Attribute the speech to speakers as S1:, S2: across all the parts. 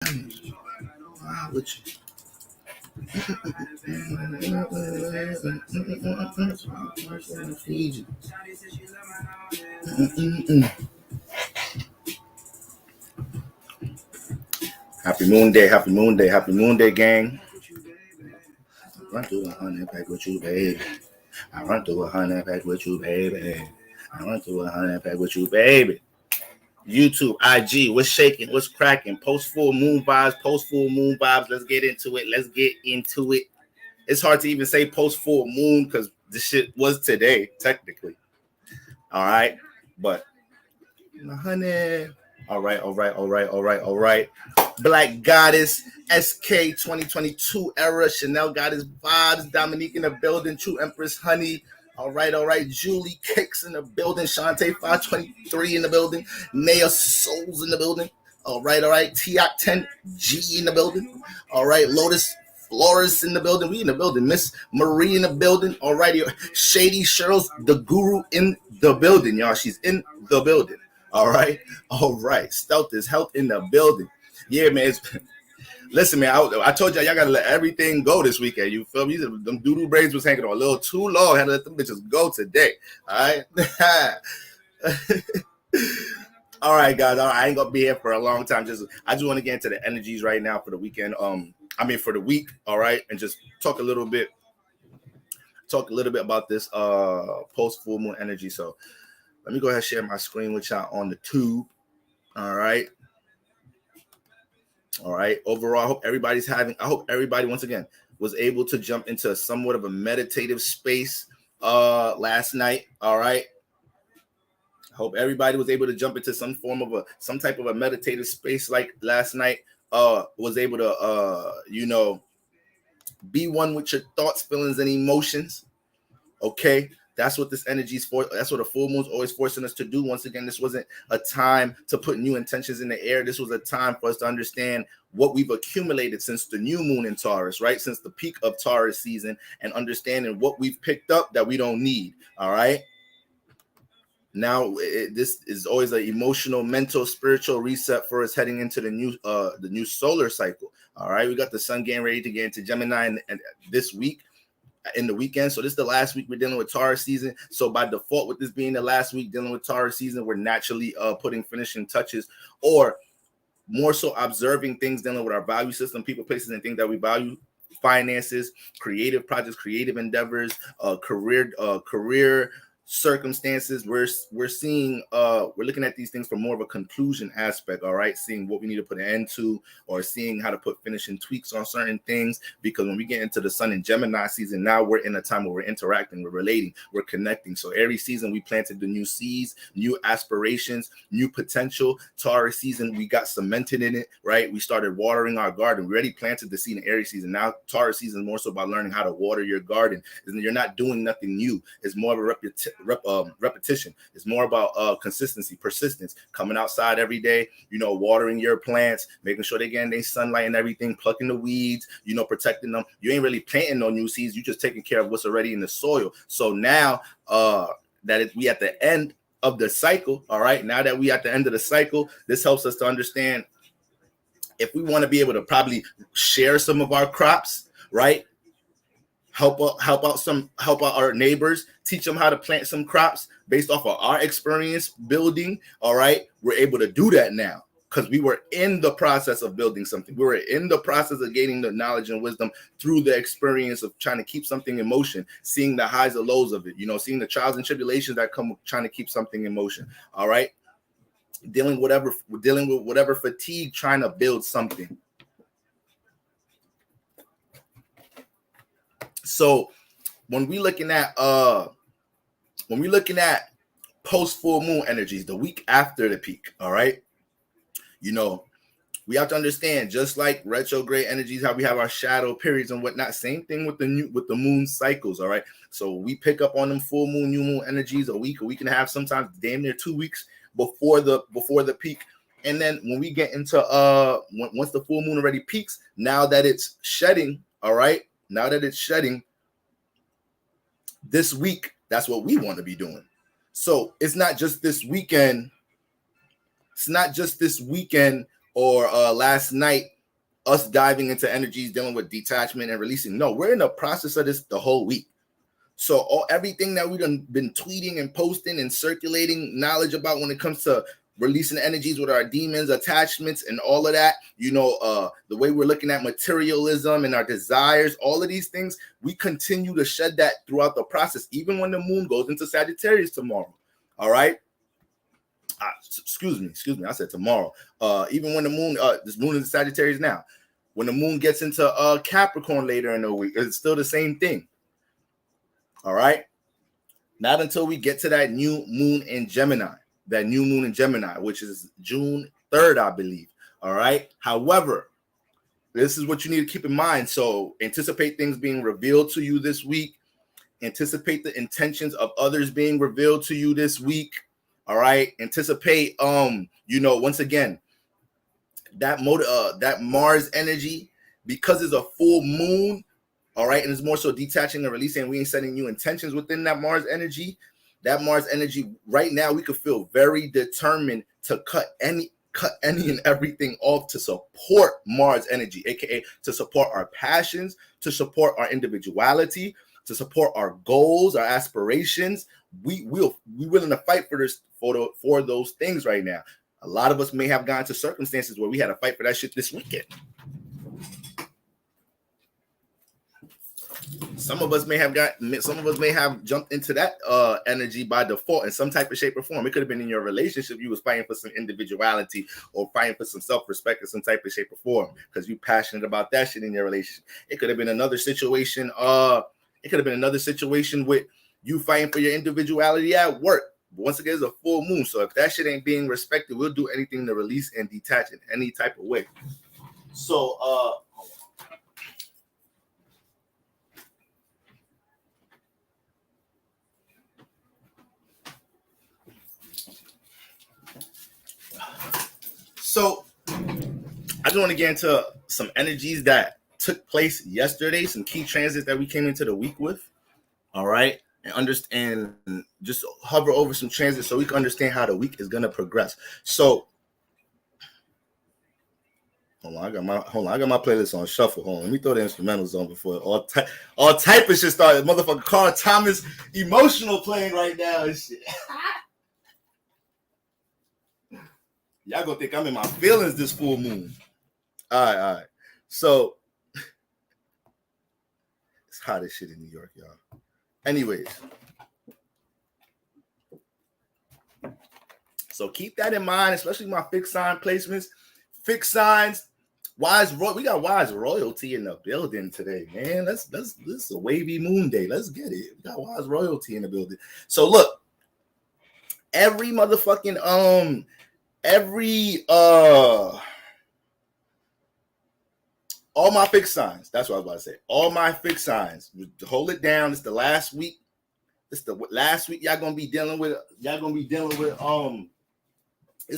S1: Happy Moon Day, happy Moon Day, happy Moon Day, gang. Run through 100 pack with you, baby. I run through 100 pack with you, baby. I run through 100 pack with you, baby. YouTube, IG, what's shaking? What's cracking? Post full moon vibes. Let's get into it. It's hard to even say post full moon because this shit was today, technically. All right, but 100. All right. Black Goddess, SK 2022 era, Chanel Goddess vibes, Dominique in the building, True Empress Honey. All right. Julie Cakes in the building, Shantae 523 in the building, Naya Souls in the building. All right. Tiak 10 G in the building. All right. Lotus Flores in the building. We in the building. Miss Marie in the building. All right. Shady Cheryl's the guru in the building, y'all. She's in the building. All right. Stealth is health in the building. Yeah, man. Listen, man, I told y'all got to let everything go this weekend. You feel me? Them doo-doo braids was hanging on a little too long. I had to let them bitches go today. All right? All right, guys. All right, I ain't going to be here for a long time. I just want to get into the energies right now for the weekend. For the week, all right? And just talk a little bit about this post-full moon energy. So let me go ahead and share my screen with y'all on the tube. All right. Overall, I hope everybody once again was able to jump into somewhat of a meditative space last night. All right. I hope everybody was able to jump into some type of a meditative space like last night. Was able to be one with your thoughts, feelings, and emotions. Okay. That's what this energy is for. That's what a full moon's always forcing us to do. Once again, this wasn't a time to put new intentions in the air. This was a time for us to understand what we've accumulated since the new moon in Taurus, right? Since the peak of Taurus season, and understanding what we've picked up that we don't need. All right. Now, this is always an emotional, mental, spiritual reset for us heading into the new solar cycle. All right. We got the sun getting ready to get into Gemini and this week. In the weekend. So this is the last week we're dealing with Taurus season. So by default, with this being the last week dealing with Taurus season, we're naturally putting finishing touches, or more so observing things dealing with our value system, people, places, and things that we value, finances, creative projects, creative endeavors, career circumstances. We're seeing we're looking at these things from more of a conclusion aspect. All right, seeing what we need to put an end to, or seeing how to put finishing tweaks on certain things, because when we get into the sun in Gemini season, now we're in a time where we're interacting, we're relating, we're connecting. So every season we planted the new seeds, new aspirations, new potential. Taurus season, we got cemented in it, right? We started watering our garden. We already planted the seed in Aries season. Now Taurus season is more so about learning how to water your garden. You're not doing nothing new. It's more of a repetition. It's more about consistency, persistence, coming outside every day, watering your plants, making sure they getting their sunlight and everything, plucking the weeds, protecting them. You ain't really planting no new seeds. You just taking care of what's already in the soil. So now we at the end of the cycle. All right. Now that we at the end of the cycle, this helps us to understand if we want to be able to probably share some of our crops, right? Help out our neighbors, teach them how to plant some crops based off of our experience building. All right, we're able to do that now because we were in the process of building something. We were in the process of gaining the knowledge and wisdom through the experience of trying to keep something in motion, seeing the highs and lows of it, seeing the trials and tribulations that come with trying to keep something in motion. All right, dealing with whatever fatigue trying to build something. So when we looking at post full moon energies, the week after the peak, all right, we have to understand, just like retrograde energies, how we have our shadow periods and whatnot. Same thing with the moon cycles, all right. So we pick up on them full moon, new moon energies a week and a half, sometimes damn near 2 weeks before the peak. And then when we get into once the full moon already peaks, now that it's shedding, all right. Now that it's shedding this week, that's what we want to be doing. So it's not just this weekend. It's not just this weekend or last night us diving into energies dealing with detachment and releasing. No, we're in the process of this the whole week. So everything that we've been tweeting and posting and circulating knowledge about when it comes to releasing energies with our demons, attachments, and all of that, the way we're looking at materialism and our desires, all of these things, we continue to shed that throughout the process, even when the moon goes into Sagittarius tomorrow. All right. Excuse me. I said tomorrow. Even when the moon, this moon is in Sagittarius now. When the moon gets into Capricorn later in the week, it's still the same thing. All right. Not until we get to that new moon in Gemini, which is June 3rd, I believe. All right. However, this is what you need to keep in mind. So anticipate things being revealed to you this week. Anticipate the intentions of others being revealed to you this week. All right. Anticipate, once again, that Mars energy, because it's a full moon. All right. And it's more so detaching and releasing. We ain't setting new intentions within that Mars energy. That Mars energy right now, we could feel very determined to cut any and everything off to support Mars energy, aka to support our passions, to support our individuality, to support our goals, our aspirations. We willing to fight for this for those things right now. A lot of us may have gone to circumstances where we had to fight for that shit this weekend. Some of us may have jumped into that energy by default in some type of shape or form. It could have been in your relationship. You was fighting for some individuality or fighting for some self-respect in some type of shape or form because you're passionate about that shit in your relationship. It could have been another situation. With you fighting for your individuality at work. But once again, it's a full moon. So if that shit ain't being respected, we'll do anything to release and detach in any type of way. So So I just want to get into some energies that took place yesterday, some key transits that we came into the week with. All right. And understand, just hover over some transits so we can understand how the week is going to progress. So hold on, I got my playlist on shuffle. Hold on, let me throw the instrumentals on before all type of shit started. Motherfucker Carl Thomas emotional playing right now and shit. Y'all gonna think I'm in my feelings this full moon. All right. So it's hot as shit in New York, y'all. Anyways, so keep that in mind, especially my fixed sign placements. Fixed signs, we got wise royalty in the building today, man. This is a wavy moon day. Let's get it. We got wise royalty in the building. So look, every motherfucking all my fixed signs. That's what I was about to say. All my fixed signs. Hold it down. It's the last week. It's the last week y'all gonna be dealing with. It's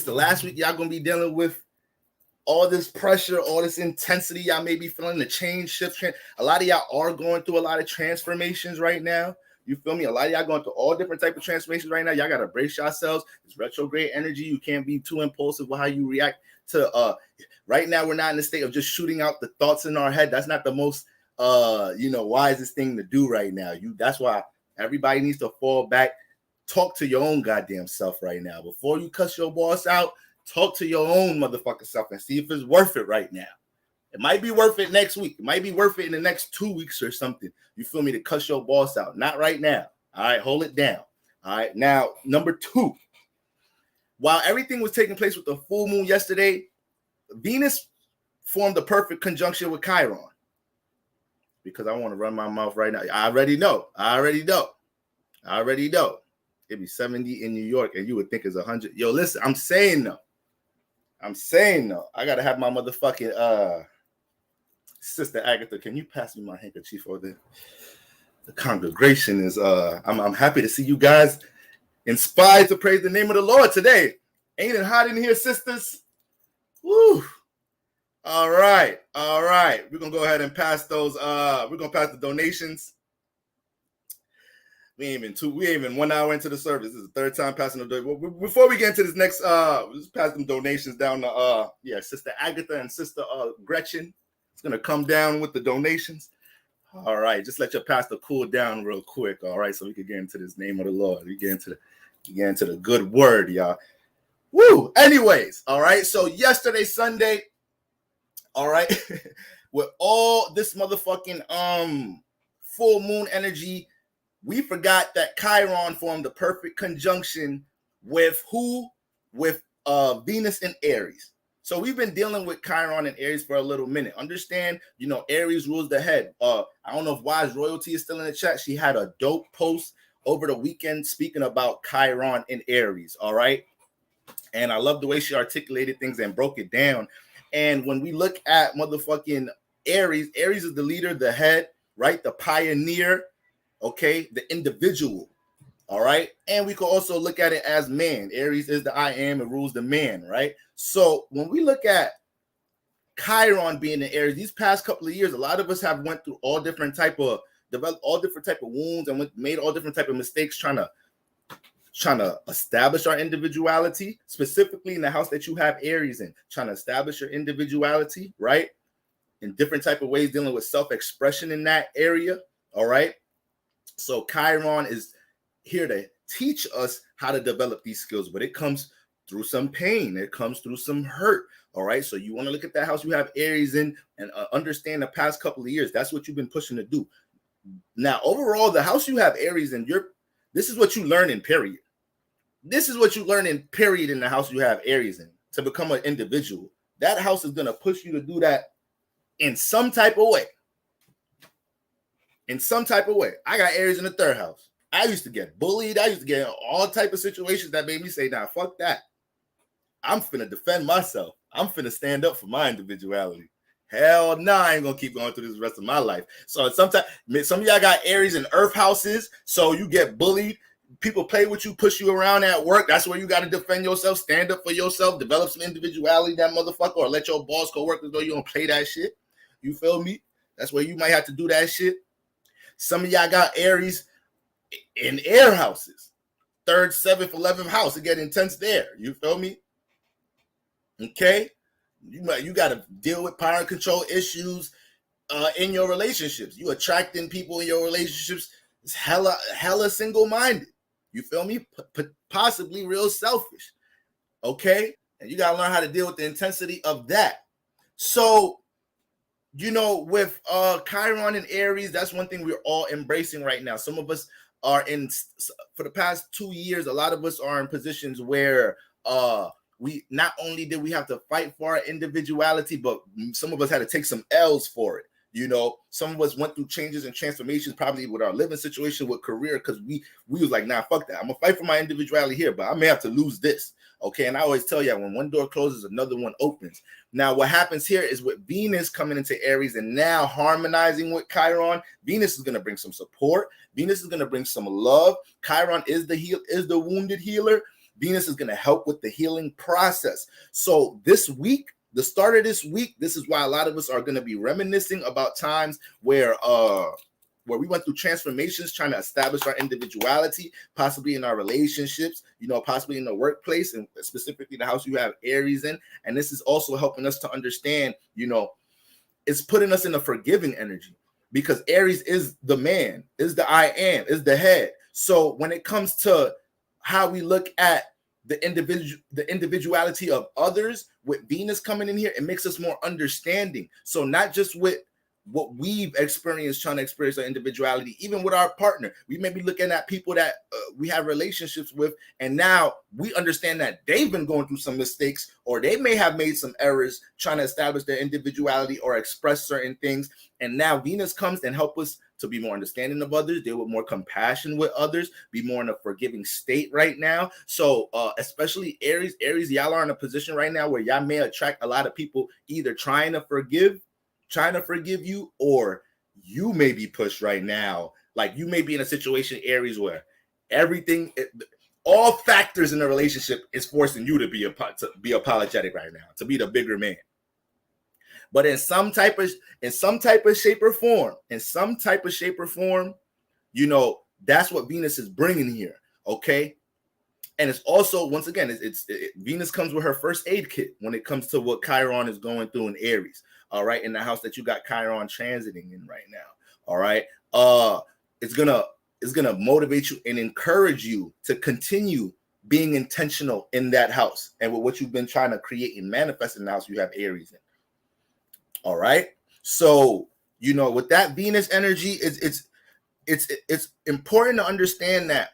S1: the last week y'all gonna be dealing with all this pressure, all this intensity. Y'all may be feeling the change, shift. A lot of y'all are going through a lot of transformations right now. You feel me? A lot of y'all going through all different type of transformations right now. Y'all gotta brace yourselves. It's retrograde energy. You can't be too impulsive with how you react to. Right now, we're not in the state of just shooting out the thoughts in our head. That's not the most wisest thing to do right now. That's why everybody needs to fall back. Talk to your own goddamn self right now. Before you cuss your boss out, talk to your own motherfucking self and see if it's worth it right now. It might be worth it next week. It might be worth it in the next 2 weeks or something. You feel me? To cuss your boss out. Not right now. All right, hold it down. All right, now, number 2. While everything was taking place with the full moon yesterday, Venus formed a perfect conjunction with Chiron. Because I want to run my mouth right now. I already know. It'd be 70 in New York, and you would think it's 100. Yo, listen, I'm saying no. I gotta have my motherfucking sister Agatha. Can you pass me my handkerchief for the congregation? Is I'm happy to see you guys inspired to praise the name of the Lord today. Ain't it hot in here, sisters? Woo! All right. We're gonna go ahead and pass those. We're gonna pass the donations. We ain't even 1 hour into the service. This is the third time passing the before we get into this next let's pass them donations down to Sister Agatha and Sister Gretchen. It's gonna come down with the donations. All right, just let your pastor cool down real quick. All right, so we can get into this name of the Lord. We get into the good word, y'all. Woo! Anyways, all right. So yesterday, Sunday, all right, with all this motherfucking full moon energy, we forgot that Chiron formed the perfect conjunction with who? With Venus in Aries. So we've been dealing with Chiron and Aries for a little minute. Understand, Aries rules the head. I don't know if Wise Royalty is still in the chat. She had a dope post over the weekend speaking about Chiron and Aries, all right? And I love the way she articulated things and broke it down. And when we look at motherfucking Aries is the leader, the head, right? The pioneer, okay? The individual, all right? And we can also look at it as man. Aries is the I am, it rules the man, right? So when we look at Chiron being in Aries, these past couple of years, a lot of us have went through developed all different type of wounds and made all different type of mistakes trying to establish our individuality, specifically in the house that you have Aries in, trying to establish your individuality, right? In different type of ways, dealing with self-expression in that area, all right? So Chiron is here to teach us how to develop these skills, but it comes through some pain. It comes through some hurt, all right? So you want to look at that house you have Aries in and understand the past couple of years. That's what you've been pushing to do. Now, overall, the house you have Aries in, this is what you learn in period. This is what you learn in period in the house you have Aries in, to become an individual. That house is going to push you to do that in some type of way. In some type of way. I got Aries in the third house. I used to get bullied. I used to get in all type of situations that made me say, nah, fuck that. I'm finna defend myself. I'm finna stand up for my individuality. Hell no, I ain't gonna keep going through this rest of my life. So sometimes some of y'all got Aries in earth houses, so you get bullied. People play with you, push you around at work. That's where you got to defend yourself, stand up for yourself, develop some individuality, that motherfucker, or let your boss, co-workers know you don't play that shit. You feel me? That's where you might have to do that shit. Some of y'all got Aries in air houses. 3rd, 7th, 11th house. It get intense there. You feel me? Okay? You got to deal with power and control issues in your relationships. You attracting people in your relationships is hella single-minded. You feel me? Possibly real selfish. Okay? And you got to learn how to deal with the intensity of that. So, with Chiron and Aries, that's one thing we're all embracing right now. Some of us are for the past 2 years, a lot of us are in positions where we not only did we have to fight for our individuality, but some of us had to take some L's for it. Some of us went through changes and transformations, probably with our living situation, with career, because we was like, nah, fuck that. I'm gonna fight for my individuality here, but I may have to lose this. Okay. And I always tell you, when one door closes, another one opens. Now, what happens here is with Venus coming into Aries and now harmonizing with Chiron, Venus is gonna bring some support. Venus is gonna bring some love. Chiron is the wounded healer. Venus is gonna help with the healing process. So this week, the start of this week, this is why a lot of us are going to be reminiscing about times where we went through transformations, trying to establish our individuality, possibly in our relationships, possibly in the workplace, and specifically the house you have Aries in. And this is also helping us to understand, it's putting us in a forgiving energy, because Aries is the man, is the I am, is the head. So when it comes to how we look at the individuality of others, with Venus coming in here, it makes us more understanding. So not just with what we've experienced, trying to experience our individuality, even with our partner, we may be looking at people that we have relationships with, and now we understand that they've been going through some mistakes, or they may have made some errors trying to establish their individuality or express certain things. And now Venus comes and help us to be more understanding of others, deal with more compassion with others, be more in a forgiving state right now. So especially Aries, y'all are in a position right now where y'all may attract a lot of people either trying to forgive you, or you may be pushed right now. Like, you may be in a situation, Aries, where all factors in the relationship is forcing you to be apologetic right now, to be the bigger man. But in some type of shape or form, That's what Venus is bringing here, okay? And it's also, once again, Venus comes with her first aid kit when it comes to what Chiron is going through in Aries, all right? In the house that you got Chiron transiting in right now, all right? It's gonna motivate you and encourage you to continue being intentional in that house and with what you've been trying to create and manifest in the house you have Aries in, all right? So, you know, with that Venus energy, it's important to understand that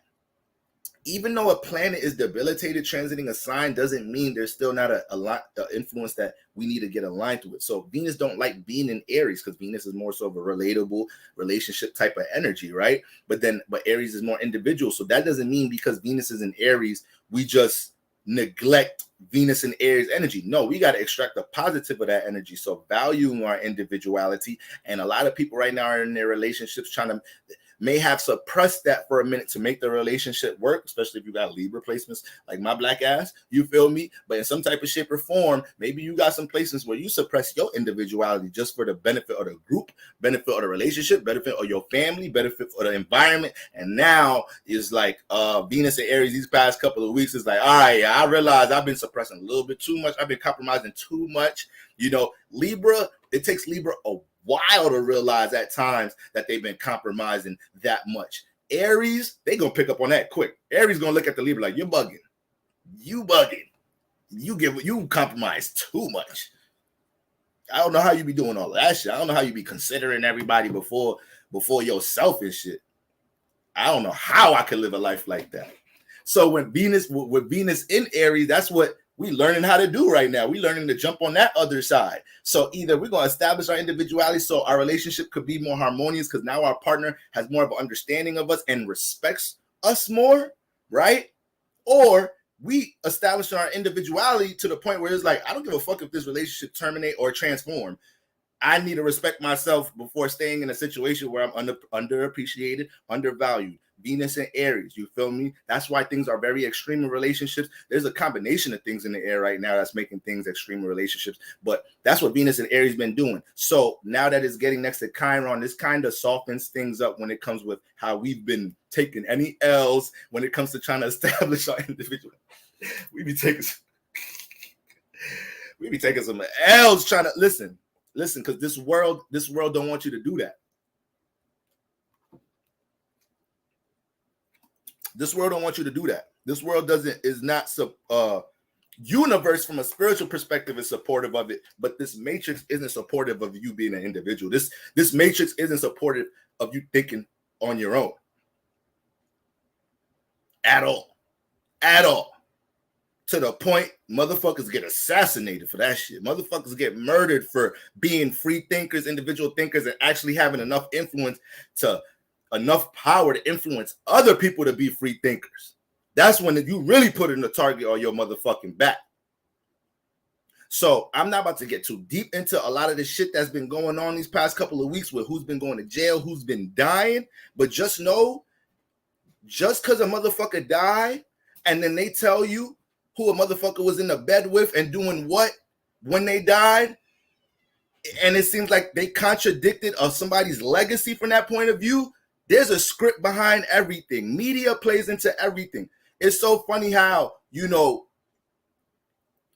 S1: even though a planet is debilitated transiting a sign doesn't mean there's still not a lot of influence that we need to get aligned with. So Venus don't like being in Aries because Venus is more so of a relatable relationship type of energy, right? But Aries is more individual. So that doesn't mean because Venus is in Aries, we just neglect Venus and Aries energy. No, we got to extract the positive of that energy. So valuing our individuality. And a lot of people right now are in their relationships may have suppressed that for a minute to make the relationship work, especially if you got Libra placements like my black ass, you feel me? But in some type of shape or form, maybe you got some places where you suppress your individuality just for the benefit of the group, benefit of the relationship, benefit of your family, benefit of the environment. And now is like Venus and Aries these past couple of weeks is like, all right, I realize I've been suppressing a little bit too much. I've been compromising too much. You know, Libra, it takes Libra a while to realize at times that they've been compromising that much. Aries, they gonna pick up on that quick. Aries gonna look at the Libra like, you're bugging. You compromise too much. I don't know how you be doing all of that shit. I don't know how you be considering everybody before yourself and shit. I don't know how I could live a life like that. So with Venus in Aries, that's what we learning how to do right now. We learning to jump on that other side. So either we're going to establish our individuality so our relationship could be more harmonious because now our partner has more of an understanding of us and respects us more, right? Or we establish our individuality to the point where it's like, I don't give a fuck if this relationship terminate or transform. I need to respect myself before staying in a situation where I'm underappreciated, undervalued. Venus and Aries, you feel me? That's why things are very extreme in relationships. There's a combination of things in the air right now that's making things extreme in relationships, but that's what Venus and Aries been doing. So now that it's getting next to Chiron, this kind of softens things up when it comes with how we've been taking any L's when it comes to trying to establish our individual. We be taking some L's trying to listen, because this world don't want you to do that. This world don't want you to do that. This world is not universe from a spiritual perspective is supportive of it, but this matrix isn't supportive of you being an individual. This matrix isn't supportive of you thinking on your own. At all. To the point motherfuckers get assassinated for that shit. Motherfuckers get murdered for being free thinkers, individual thinkers, and actually having enough power to influence other people to be free thinkers. That's when you really put in the target on your motherfucking back. So I'm not about to get too deep into a lot of the shit that's been going on these past couple of weeks with who's been going to jail, who's been dying. But just know, just because a motherfucker died and then they tell you who a motherfucker was in the bed with and doing what when they died, and it seems like they contradicted of somebody's legacy from that point of view, there's a script behind everything. Media plays into everything. It's so funny how, you know,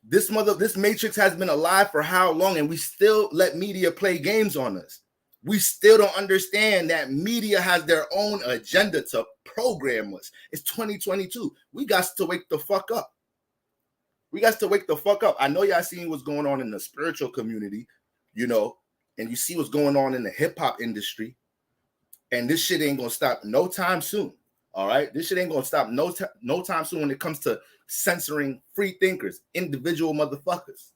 S1: this matrix has been alive for how long, and we still let media play games on us. We still don't understand that media has their own agenda to program us. It's 2022. We got to wake the fuck up. I know y'all seen what's going on in the spiritual community, you know, and you see what's going on in the hip hop industry. And this shit ain't gonna stop no time soon. All right, this shit ain't gonna stop no time soon when it comes to censoring free thinkers, individual motherfuckers.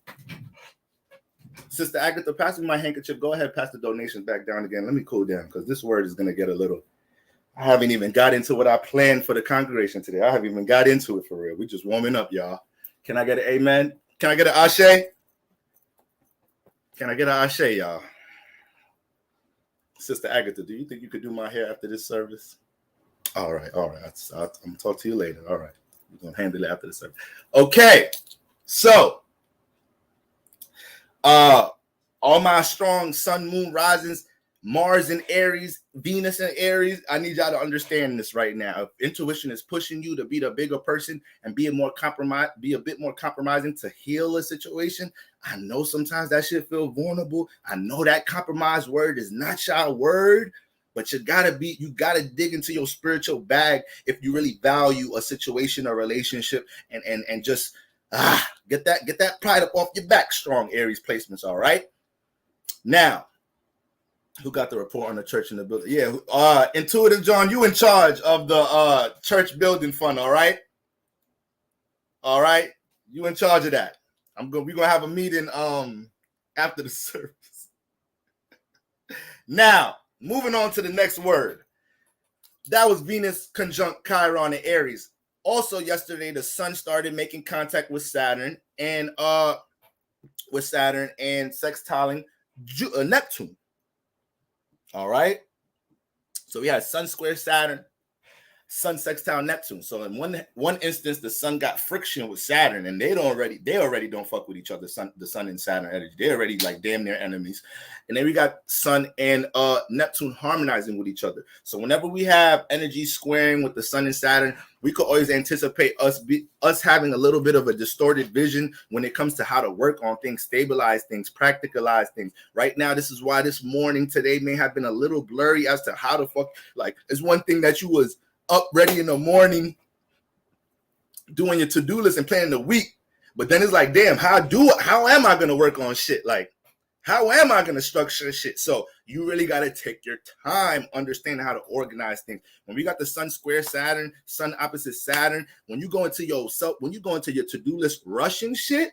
S1: Sister Agatha, pass me my handkerchief. Go ahead, pass the donations back down again. Let me cool down because this word is gonna get a little. I haven't even got into what I planned for the congregation today. I haven't even got into it for real. We just warming up, y'all. Can I get an amen? Can I get an ashe? Can I get an ashe, y'all? Sister Agatha, do you think you could do my hair after this service? All right. I'm going to talk to you later. All right. We're going to handle it after the service. Okay. So, all my strong sun, moon risings, Mars in Aries, Venus in Aries. I need y'all to understand this right now. If intuition is pushing you to be the bigger person and be a bit more compromising to heal a situation, I know sometimes that shit feel vulnerable. I know that compromise word is not your word, but you gotta dig into your spiritual bag if you really value a situation or relationship, and just get that pride up off your back, strong Aries placements. All right. Now, who got the report on the church in the building? Yeah, Intuitive John, you in charge of the church building fund, all right? All right, you in charge of that. We're gonna have a meeting after the service. Now, moving on to the next word. That was Venus conjunct Chiron in Aries. Also, yesterday the sun started making contact with Saturn and sextiling Neptune. All right. So we had Sun square Saturn, Sun sextile Neptune. So in one instance, the sun got friction with Saturn, and they already don't fuck with each other. The sun and Saturn energy. They're already like damn near enemies. And then we got Sun and Neptune harmonizing with each other. So whenever we have energy squaring with the sun and Saturn, we could always anticipate us having a little bit of a distorted vision when it comes to how to work on things, stabilize things, practicalize things. Right now, this is why this morning today may have been a little blurry as to how the fuck, like, it's one thing that you was up ready in the morning doing your to-do list and planning the week, but then it's like, damn, how am I going to work on shit? Like, how am I going to structure shit? So you really got to take your time understanding how to organize things. When we got the sun square Saturn, sun opposite Saturn, when you go into your to-do list rushing shit,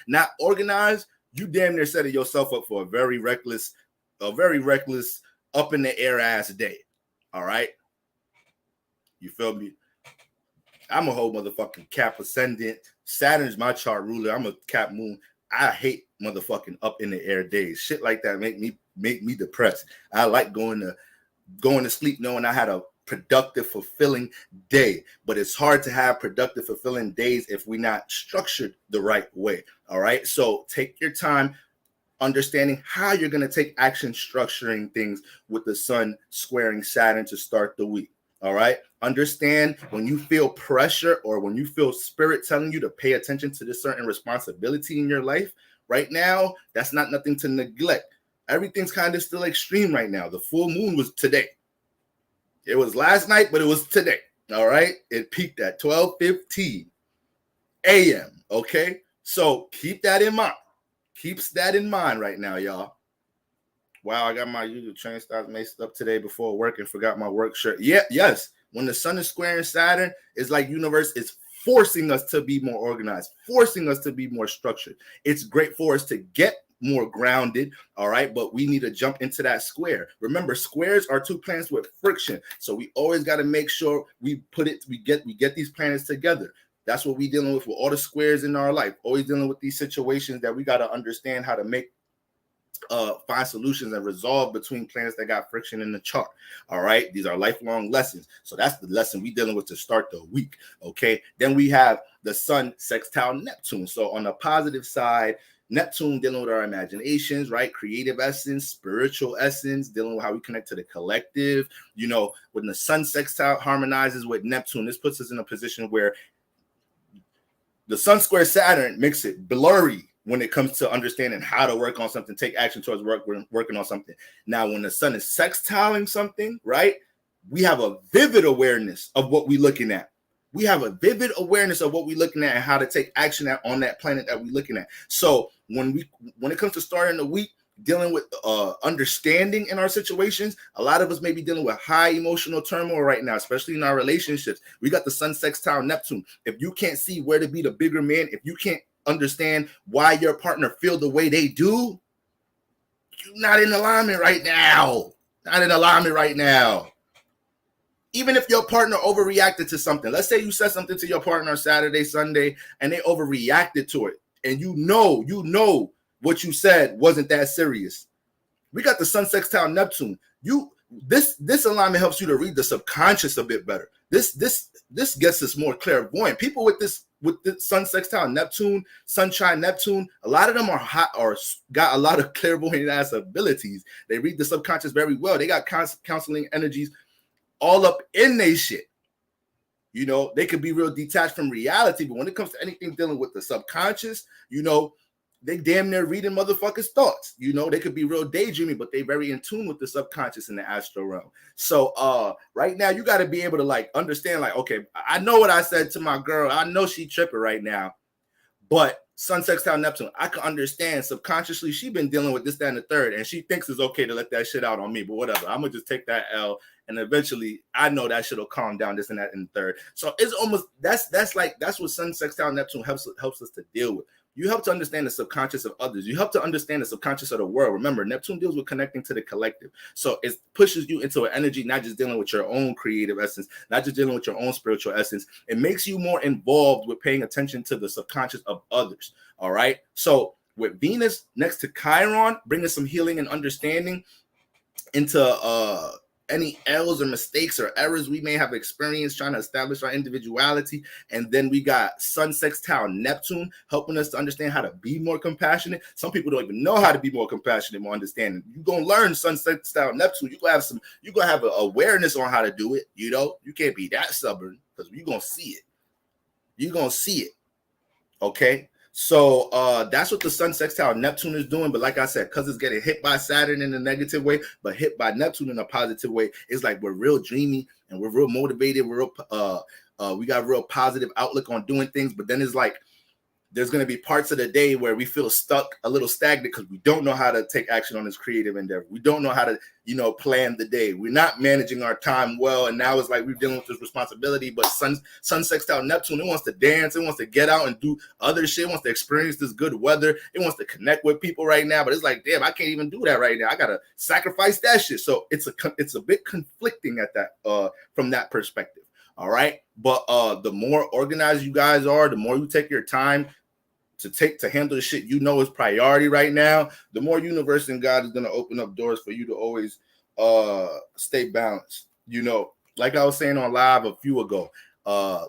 S1: not organized, you damn near setting yourself up for a very reckless, up in the air ass day. All right. You feel me? I'm a whole motherfucking Cap ascendant. Saturn's my chart ruler. I'm a Cap moon. I hate motherfucking up in the air days. Shit like that make me depressed. I like going to sleep knowing I had a productive, fulfilling day. But it's hard to have productive, fulfilling days if we're not structured the right way. All right. So take your time understanding how you're going to take action, structuring things with the sun squaring Saturn to start the week. All right. Understand when you feel pressure or when you feel spirit telling you to pay attention to this certain responsibility in your life right now, that's not nothing to neglect. Everything's kind of still extreme right now. The full moon was today. It was last night, but it was today. All right. It peaked at 12:15 a.m. Okay. So keep that in mind. Keeps that in mind right now, y'all. Wow, I got my usual train stops messed up today before work and forgot my work shirt. Yeah, yes. When the sun is squaring Saturn, it's like universe is forcing us to be more organized, forcing us to be more structured. It's great for us to get more grounded, all right? But we need to jump into that square. Remember, squares are two planets with friction. So we always got to make sure we get these planets together. That's what we're dealing with all the squares in our life. Always dealing with these situations that we got to understand how to make find solutions and resolve between planets that got friction in the chart. All right. These are lifelong lessons. So that's the lesson we're dealing with to start the week. Okay. Then we have the sun sextile Neptune. So on the positive side, Neptune dealing with our imaginations, right? Creative essence, spiritual essence, dealing with how we connect to the collective. You know, when the sun sextile harmonizes with Neptune, this puts us in a position where the sun square Saturn makes it blurry when it comes to understanding how to work on something, take action towards working on something. Now, when the sun is sextiling something, right, we have a vivid awareness of what we're looking at. We have a vivid awareness of what we're looking at and how to take action on that planet that we're looking at. So when it comes to starting the week, dealing with understanding in our situations, a lot of us may be dealing with high emotional turmoil right now, especially in our relationships. We got the sun sextile Neptune. If you can't see where to be the bigger man, if you can't understand why your partner feel the way they do, you're not in alignment right now. Even if your partner overreacted to something, let's say you said something to your partner Saturday, Sunday, and they overreacted to it, and you know what you said wasn't that serious. We got the sun sextile Neptune. This alignment helps you to read the subconscious a bit better. This gets us more clairvoyant. People with this with the Sun sextile Neptune, Sunshine Neptune, a lot of them are hot or got a lot of clairvoyant ass abilities. They read the subconscious very well. They got counseling energies all up in they shit. You know, they could be real detached from reality, but when it comes to anything dealing with the subconscious, you know, they damn near reading motherfuckers' thoughts. You know, they could be real daydreaming, but they very in tune with the subconscious in the astral realm. So right now you got to be able to like understand, like, okay, I know what I said to my girl. I know she tripping right now, but Sun sextile Neptune, I can understand subconsciously she been dealing with this, that, and the third, and she thinks it's okay to let that shit out on me, but whatever. I'm gonna just take that L, and eventually I know that shit will calm down, this and that, and the third. So it's almost that's what Sun sextile Neptune helps us to deal with. You help to understand the subconscious of others. You help to understand the subconscious of the world. Remember, Neptune deals with connecting to the collective. So it pushes you into an energy, not just dealing with your own creative essence, not just dealing with your own spiritual essence. It makes you more involved with paying attention to the subconscious of others. All right. So with Venus next to Chiron, bringing some healing and understanding into any L's or mistakes or errors we may have experienced trying to establish our individuality. And then we got Sun sextile Neptune helping us to understand how to be more compassionate. Some people don't even know how to be more compassionate, more understanding. You're going to learn Sun sextile Neptune. You're going to have an awareness on how to do it. You know, you can't be that stubborn because you're going to see it. You're going to see it. Okay. So that's what the Sun sextile Neptune is doing. But like I said, because it's getting hit by Saturn in a negative way, but hit by Neptune in a positive way, it's like we're real dreamy and we're real motivated. We're real, we got real positive outlook on doing things. But then it's like there's going to be parts of the day where we feel stuck, a little stagnant, because we don't know how to take action on this creative endeavor. We don't know how to, you know, plan the day. We're not managing our time well. And now it's like we're dealing with this responsibility. But Sun sextile Neptune, it wants to dance. It wants to get out and do other shit. It wants to experience this good weather. It wants to connect with people right now. But it's like, damn, I can't even do that right now. I got to sacrifice that shit. So it's a bit conflicting at that from that perspective. All right. But the more organized you guys are, the more you take your time to handle the shit you know is priority right now, the more universe and God is going to open up doors for you to always stay balanced. You know, like I was saying on live a few ago, I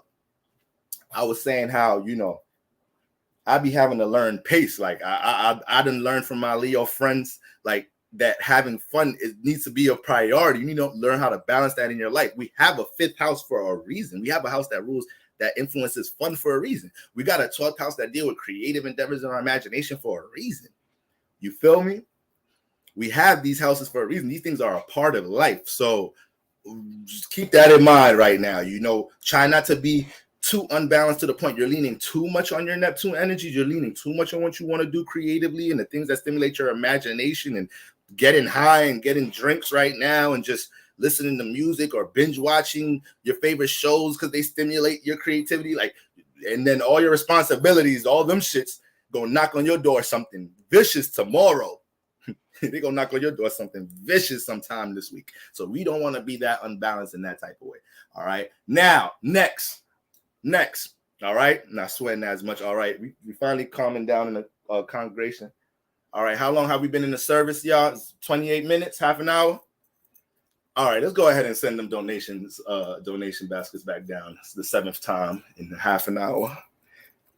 S1: was saying how, you know, I be having to learn pace. Like I didn't learn from my Leo friends, like that having fun, it needs to be a priority. You need to learn how to balance that in your life. We have a fifth house for a reason. We have a house that rules, that influences fun for a reason. We got a 12th house that deal with creative endeavors and our imagination for a reason. You feel me? We have these houses for a reason. These things are a part of life. So just keep that in mind right now. You know, try not to be too unbalanced to the point you're leaning too much on your Neptune energy. You're leaning too much on what you want to do creatively and the things that stimulate your imagination, and getting high and getting drinks right now and just listening to music or binge watching your favorite shows because they stimulate your creativity. Like, and then all your responsibilities, all them shits gonna knock on your door something vicious tomorrow. They're gonna knock on your door something vicious sometime this week. So we don't want to be that unbalanced in that type of way. All right. Now, next. All right. Not sweating as much. All right. We finally calming down in the congregation. All right. How long have we been in the service, y'all? It's 28 minutes, half an hour. All right, let's go ahead and send them donation baskets back down. It's the 7th time in half an hour.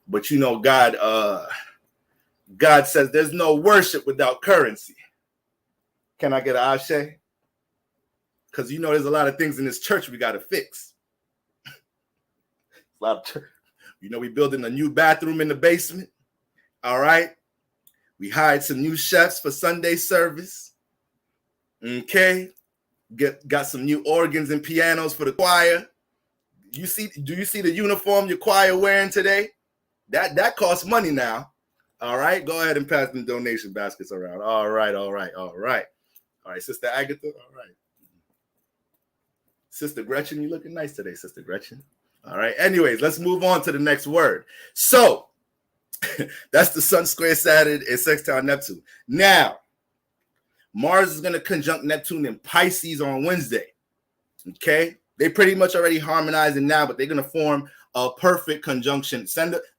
S1: But you know, God says there's no worship without currency. Can I get an ashe? Because you know there's a lot of things in this church we got to fix. A lot of church. You know, we building a new bathroom in the basement. All right. We hired some new chefs for Sunday service. Okay. Got some new organs and pianos for the choir. Do you see the uniform your choir wearing today? That costs money now. All right, go ahead and pass the donation baskets around. All right, Sister Agatha. All right, Sister Gretchen, you looking nice today, Sister Gretchen. All right. Anyways, let's move on to the next word. So that's the Sun square Saturn and sextile Neptune. Now, Mars is going to conjunct Neptune in Pisces on Wednesday. Okay. They pretty much already harmonizing now, but they're going to form a perfect conjunction.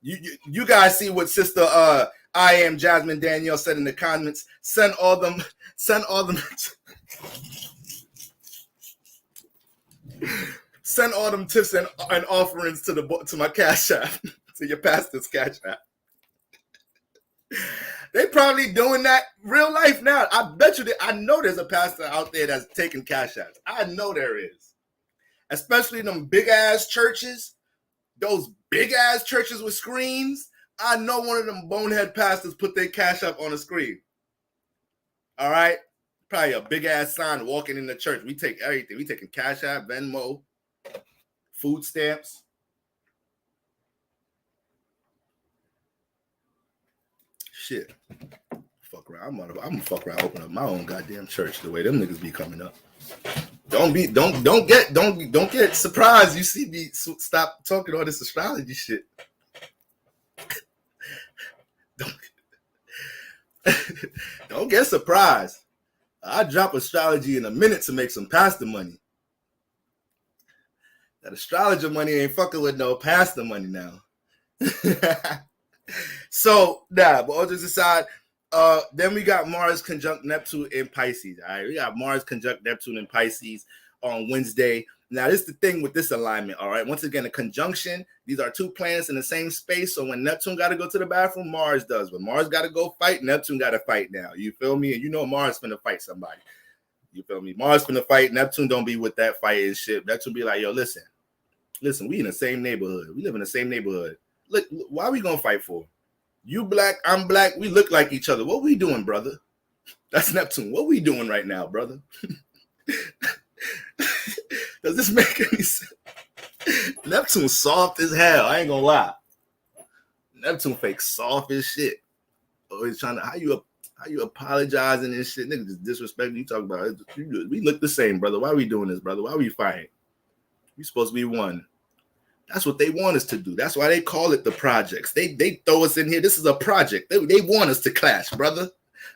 S1: You guys see what Sister I am Jasmine Danielle said in the comments. Send all them send all them tips and offerings to my Cash App. to your pastor's cash app. They probably doing that real life now. I bet you I know there's a pastor out there that's taking cash apps. I know there is. Especially in them big ass churches, those big ass churches with screens. I know one of them bonehead pastors put their cash app on the screen. All right. Probably a big ass sign walking in the church. We take everything. We taking cash app, Venmo, food stamps. Shit. Fuck around. I'm gonna fuck around, open up my own goddamn church the way them niggas be coming up. Don't get surprised. You see me stop talking all this astrology shit. Don't get surprised. I drop astrology in a minute to make some pastor money. That astrologer money ain't fucking with no pastor money now. So, but all this aside, then we got Mars conjunct Neptune in Pisces. All right, we got Mars conjunct Neptune in Pisces on Wednesday. Now, this is the thing with this alignment. All right, once again, a conjunction. These are two planets in the same space. So when Neptune got to go to the bathroom, Mars does. When Mars got to go fight, Neptune got to fight now. You feel me? And you know Mars finna fight somebody. You feel me? Mars finna fight. Neptune don't be with that fight and shit. Neptune be like, yo, listen, we in the same neighborhood. We live in the same neighborhood. Look, why are we gonna fight for? You black, I'm black. We look like each other. What we doing, brother? That's Neptune. What we doing right now, brother? Does this make any sense? Neptune soft as hell. I ain't gonna lie. Neptune fake soft as shit. Always trying to how you apologizing and shit. Nigga just disrespecting you. Talk about it. We look the same, brother. Why are we doing this, brother? Why are we fighting? We supposed to be one. That's what they want us to do. That's why they call it the projects. They throw us in here. This is a project. They want us to clash, brother.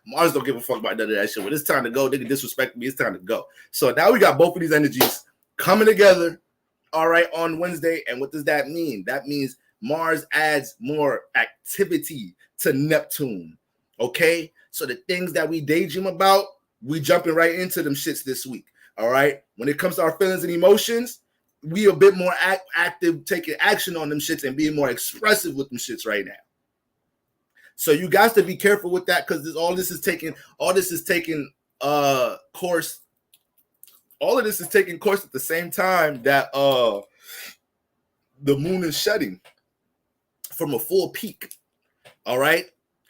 S1: Mars don't give a fuck about none of that shit. When it's time to go, they can disrespect me. It's time to go. So now we got both of these energies coming together, all right, on Wednesday. And what does that mean? That means Mars adds more activity to Neptune, okay? So the things that we daydream about, we jumping right into them shits this week, all right? When it comes to our feelings and emotions, we a bit more active, taking action on them shits and being more expressive with them shits right now. So you guys to be careful with that because all this is taking course. All of this is taking course at the same time that the moon is shedding from a full peak. All right.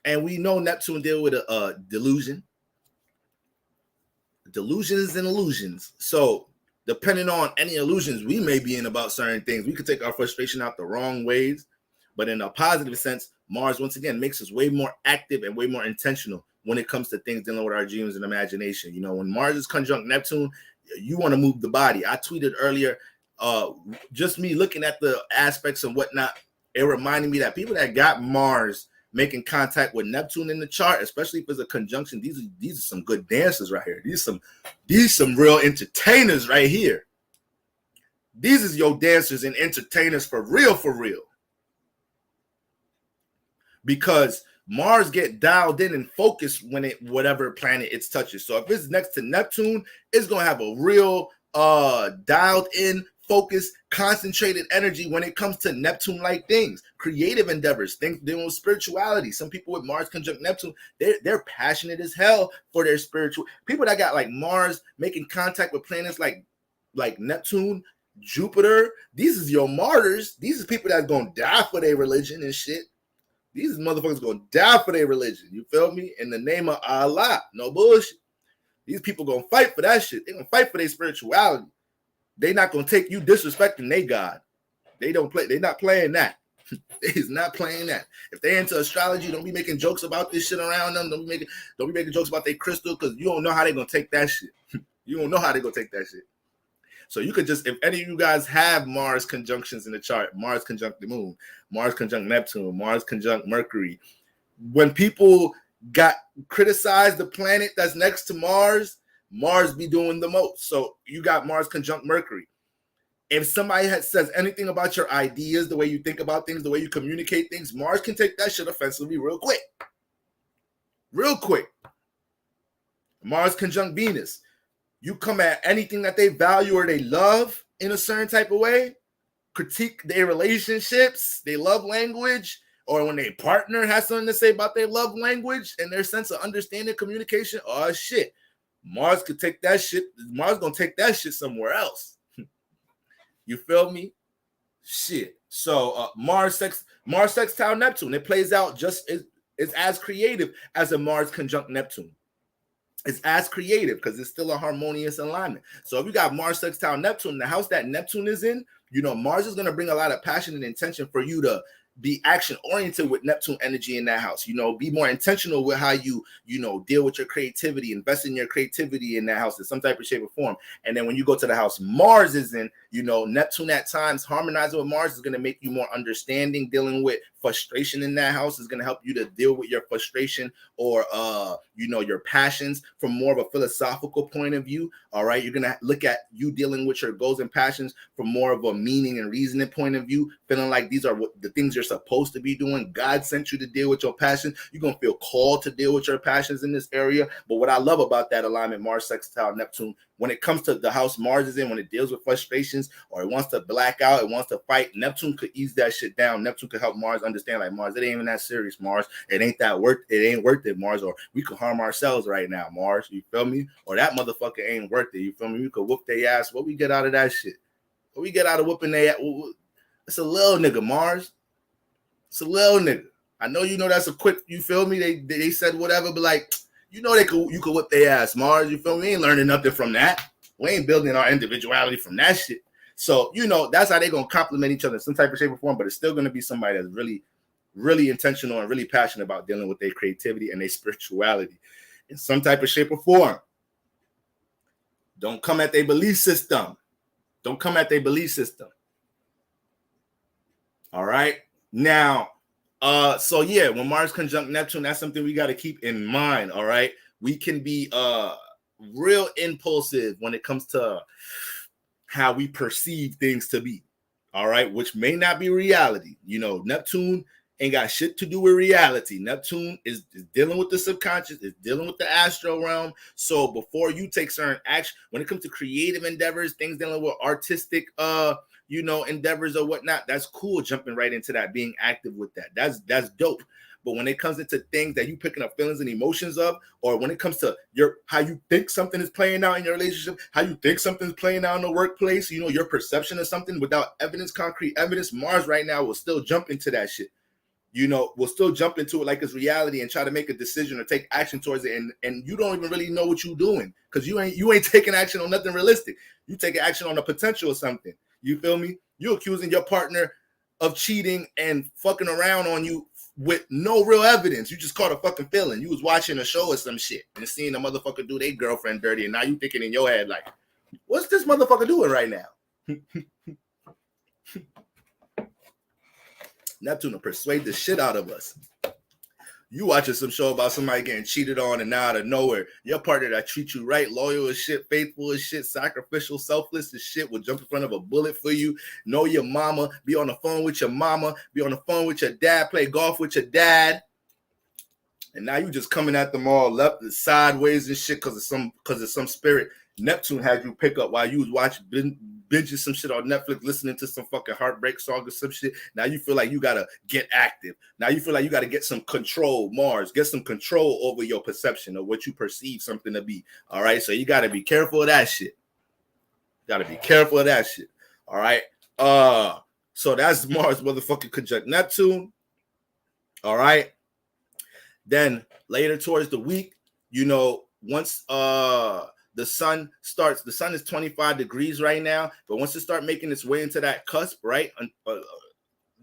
S1: And we know Neptune deal with a delusion. Delusions and illusions. So depending on any illusions we may be in about certain things, we could take our frustration out the wrong ways. But in a positive sense, Mars, once again, makes us way more active and way more intentional when it comes to things dealing with our dreams and imagination. You know, when Mars is conjunct Neptune, you want to move the body. I tweeted earlier, just me looking at the aspects and whatnot, it reminded me that people that got Mars making contact with Neptune in the chart, especially if it's a conjunction, these are some good dancers right here. These some real entertainers right here. These is your dancers and entertainers for real, for real. Because Mars get dialed in and focused when whatever planet it touches. So if it's next to Neptune, it's gonna have a real dialed in, focused, concentrated energy when it comes to Neptune-like things, creative endeavors, things dealing with spirituality. Some people with Mars conjunct Neptune, they're passionate as hell for their spiritual. People that got like Mars making contact with planets like Neptune, Jupiter. These is your martyrs. These is people that's gonna die for their religion and shit. These motherfuckers gonna die for their religion. You feel me? In the name of Allah. No bullshit. These people gonna fight for that shit. They gonna fight for their spirituality. They not gonna take you disrespecting their God. They don't play. They not playing that. They's not playing that. If they into astrology, don't be making jokes about this shit around them. Don't be making jokes about their crystal because you don't know how they gonna take that shit. You don't know how they gonna take that shit. So you could just, if any of you guys have Mars conjunctions in the chart, Mars conjunct the moon, Mars conjunct Neptune, Mars conjunct Mercury, when people got criticized the planet that's next to Mars, Mars be doing the most. So you got Mars conjunct Mercury. If somebody says anything about your ideas, the way you think about things, the way you communicate things, Mars can take that shit offensively real quick. Real quick. Mars conjunct Venus. You come at anything that they value or they love in a certain type of way, critique their relationships, their love language, or when their partner has something to say about their love language and their sense of understanding communication, oh shit, Mars could take that shit. Mars gonna take that shit somewhere else. You feel me? Shit. So Mars sextile Neptune. It plays out just it's as creative as a Mars conjunct Neptune. It's as creative because it's still a harmonious alignment. So if you got Mars sextile Neptune, the house that Neptune is in, you know, Mars is going to bring a lot of passion and intention for you to be action oriented with Neptune energy in that house. You know, be more intentional with how you know, deal with your creativity, invest in your creativity in that house in some type of shape or form. And then when you go to the house Mars is in, you know, Neptune at times harmonizing with Mars is going to make you more understanding, dealing with frustration in that house is going to help you to deal with your frustration or you know, your passions from more of a philosophical point of view. All right, you're going to look at you dealing with your goals and passions from more of a meaning and reasoning point of view, feeling like these are what the things you're supposed to be doing. God sent you to deal with your passion. You're going to feel called to deal with your passions in this area. But what I love about that alignment, Mars sextile Neptune, when it comes to the house Mars is in, when it deals with frustrations or it wants to black out, it wants to fight, Neptune could ease that shit down. Neptune could help Mars understand, like, Mars, it ain't even that serious, Mars. It ain't worth it, Mars. Or we could harm ourselves right now, Mars. You feel me? Or that motherfucker ain't worth it. You feel me? We could whoop their ass. What we get out of that shit? What we get out of whooping their ass? It's a little nigga, Mars. It's a little nigga. I know you know that's a quick, you feel me? They said whatever, but like, you know you could whip their ass, Mars. You feel me? We ain't learning nothing from that. We ain't building our individuality from that shit. So, you know, that's how they're going to complement each other in some type of shape or form, but it's still going to be somebody that's really, really intentional and really passionate about dealing with their creativity and their spirituality in some type of shape or form. Don't come at their belief system. Don't come at their belief system. All right. Now, so yeah, when Mars conjunct Neptune, that's something we got to keep in mind. All right. We can be real impulsive when it comes to how we perceive things to be. All right, which may not be reality. You know, Neptune ain't got shit to do with reality. Neptune is dealing with the subconscious, is dealing with the astral realm. So before you take certain action, when it comes to creative endeavors, things dealing with artistic you know, endeavors or whatnot, that's cool, jumping right into that, being active with that. That's dope. But when it comes into things that you picking up feelings and emotions of, or when it comes to how you think something is playing out in your relationship, how you think something's playing out in the workplace, you know, your perception of something without evidence, concrete evidence, Mars right now will still jump into that shit. You know, will still jump into it like it's reality and try to make a decision or take action towards it. And you don't even really know what you're doing because you ain't taking action on nothing realistic. You taking action on the potential of something. You feel me? You accusing your partner of cheating and fucking around on you with no real evidence. You just caught a fucking feeling. You was watching a show or some shit and seeing a motherfucker do their girlfriend dirty, and now you thinking in your head like, what's this motherfucker doing right now? Neptune will persuade the shit out of us. You watching some show about somebody getting cheated on, and now out of nowhere, your partner that treats you right, loyal as shit, faithful as shit, sacrificial, selfless as shit, will jump in front of a bullet for you, know your mama, be on the phone with your mama, be on the phone with your dad, play golf with your dad. And now you just coming at them all left and sideways and shit because of some spirit Neptune had you pick up while you was watching binging some shit on Netflix, listening to some fucking heartbreak song or some shit. Now you feel like you gotta get active. Now you feel like you gotta get some control, Mars. Get some control over your perception of what you perceive something to be. All right, so you gotta be careful of that shit. Gotta be careful of that shit. All right. So that's Mars motherfucking conjunct Neptune. All right. Then later towards the week, you know, once the sun is 25 degrees right now, but once it start making its way into that cusp, right,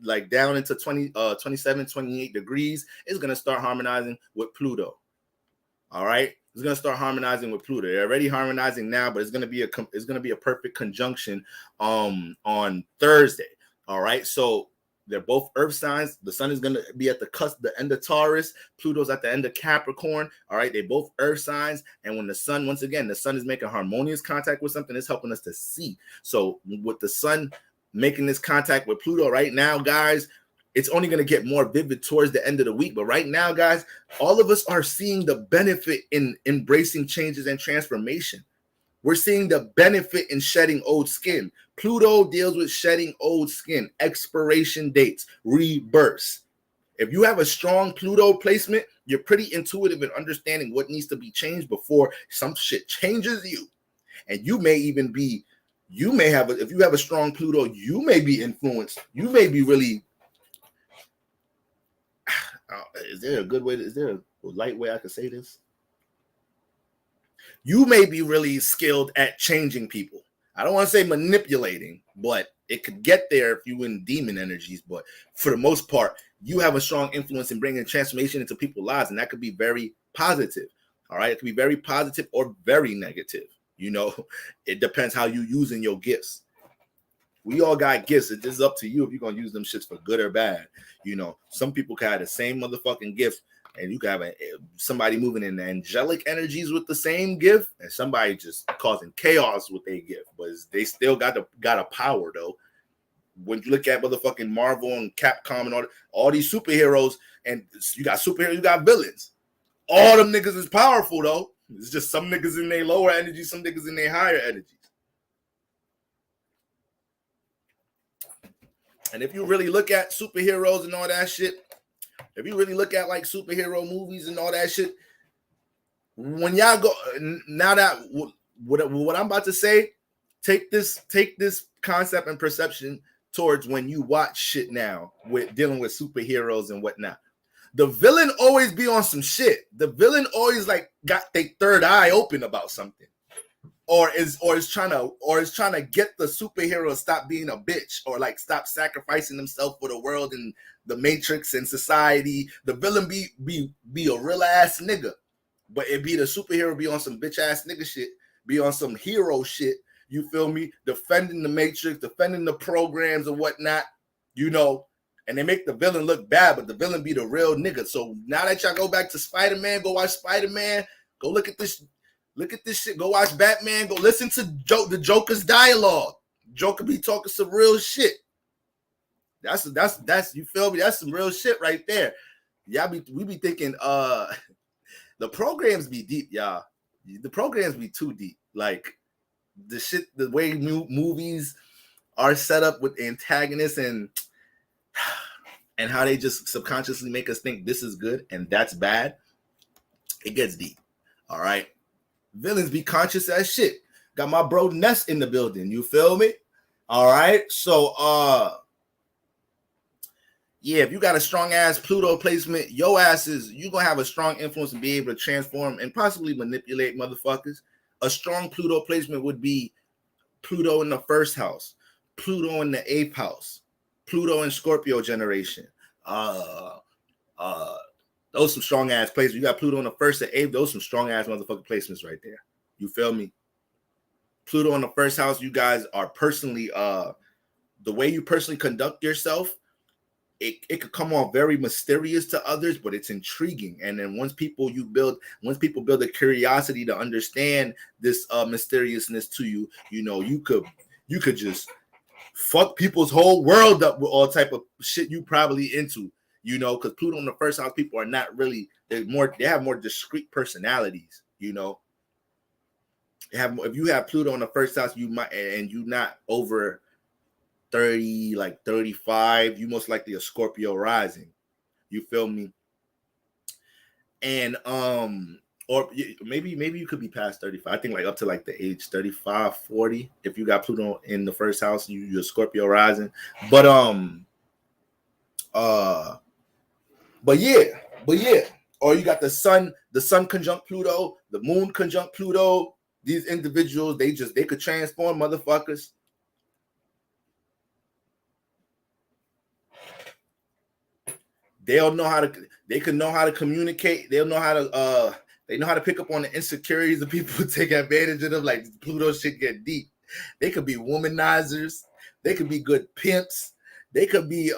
S1: like down into 27, 28 degrees, it's going to start harmonizing with Pluto. All right, it's going to start harmonizing with Pluto. They're already harmonizing now, but it's going to be a perfect conjunction on Thursday. All right, so they're both earth signs. The sun is going to be at the cusp, the end of Taurus. Pluto's at the end of Capricorn. All right, they both earth signs. And when the sun, once again, the sun is making harmonious contact with something, it's helping us to see. So with the sun making this contact with Pluto right now, guys, it's only going to get more vivid towards the end of the week. But right now, guys, all of us are seeing the benefit in embracing changes and transformation. We're seeing the benefit in shedding old skin. Pluto deals with shedding old skin, expiration dates, rebirths. If you have a strong Pluto placement, you're pretty intuitive in understanding what needs to be changed before some shit changes you. And you may even be, if you have a strong Pluto, you may be influenced. You may be really, is there a light way I could say this? You may be really skilled at changing people. I don't want to say manipulating, but it could get there if you in demon energies. But for the most part, you have a strong influence in bringing transformation into people's lives, and that could be very positive. All right, it could be very positive or very negative. You know, it depends how you using your gifts. We all got gifts. It's just up to you if you're gonna use them shits for good or bad. You know, some people can have the same motherfucking gift, and you can have somebody moving in angelic energies with the same gift, and somebody just causing chaos with their gift, but they still got a power though. When you look at motherfucking Marvel and Capcom and all these superheroes, and you got superheroes, you got villains. All them niggas is powerful though. It's just some niggas in their lower energy, some niggas in their higher energies. And if you really look at superheroes and all that shit, if you really look at like superhero movies and all that shit, when y'all go, now that what I'm about to say, take this concept and perception towards when you watch shit now with dealing with superheroes and whatnot. The villain always be on some shit. The villain always like got their third eye open about something, or is trying to get the superhero to stop being a bitch, or like stop sacrificing himself for the world and the matrix and society. The villain be a real ass nigga, but it be the superhero be on some bitch ass nigga shit, be on some hero shit. You feel me? Defending the matrix, defending the programs and whatnot, you know. And they make the villain look bad, but the villain be the real nigga. So now that y'all go back to Spider-Man, go watch Spider-Man, go look at this shit, go watch Batman, go listen to the Joker's dialogue. Joker be talking some real shit. That's you feel me? That's some real shit right there. We be thinking the programs be deep, y'all. The programs be too deep. Like the shit, the way movies are set up with antagonists and how they just subconsciously make us think this is good and that's bad. It gets deep. All right. Villains be conscious as shit. Got my bro Ness in the building. You feel me? All right. So yeah, if you got a strong ass Pluto placement, your ass you gonna have a strong influence and be able to transform and possibly manipulate motherfuckers. A strong Pluto placement would be Pluto in the first house, Pluto in the eighth house, Pluto in Scorpio generation. Those some strong ass placements. You got Pluto in the first and eighth. Those some strong ass motherfucking placements right there. You feel me? Pluto in the first house. You guys are personally the way you personally conduct yourself. It could come off very mysterious to others, but it's intriguing. And then once people build a curiosity to understand this mysteriousness to you, you know, you could just fuck people's whole world up with all type of shit you probably into, you know, because Pluto in the first house, people are not really, they have more discrete personalities, you know. If you have Pluto in the first house, you might, and you not over 30, like 35, you most likely a Scorpio rising. You feel me? And or maybe you could be past 35. I think like up to like the age 35, 40. If you got Pluto in the first house, you're Scorpio rising. But yeah. Or you got the sun conjunct Pluto, the moon conjunct Pluto. These individuals, they could transform motherfuckers. They could know how to communicate. They know how to pick up on the insecurities of people who take advantage of them. Like Pluto shit get deep. They could be womanizers. They could be good pimps. They could be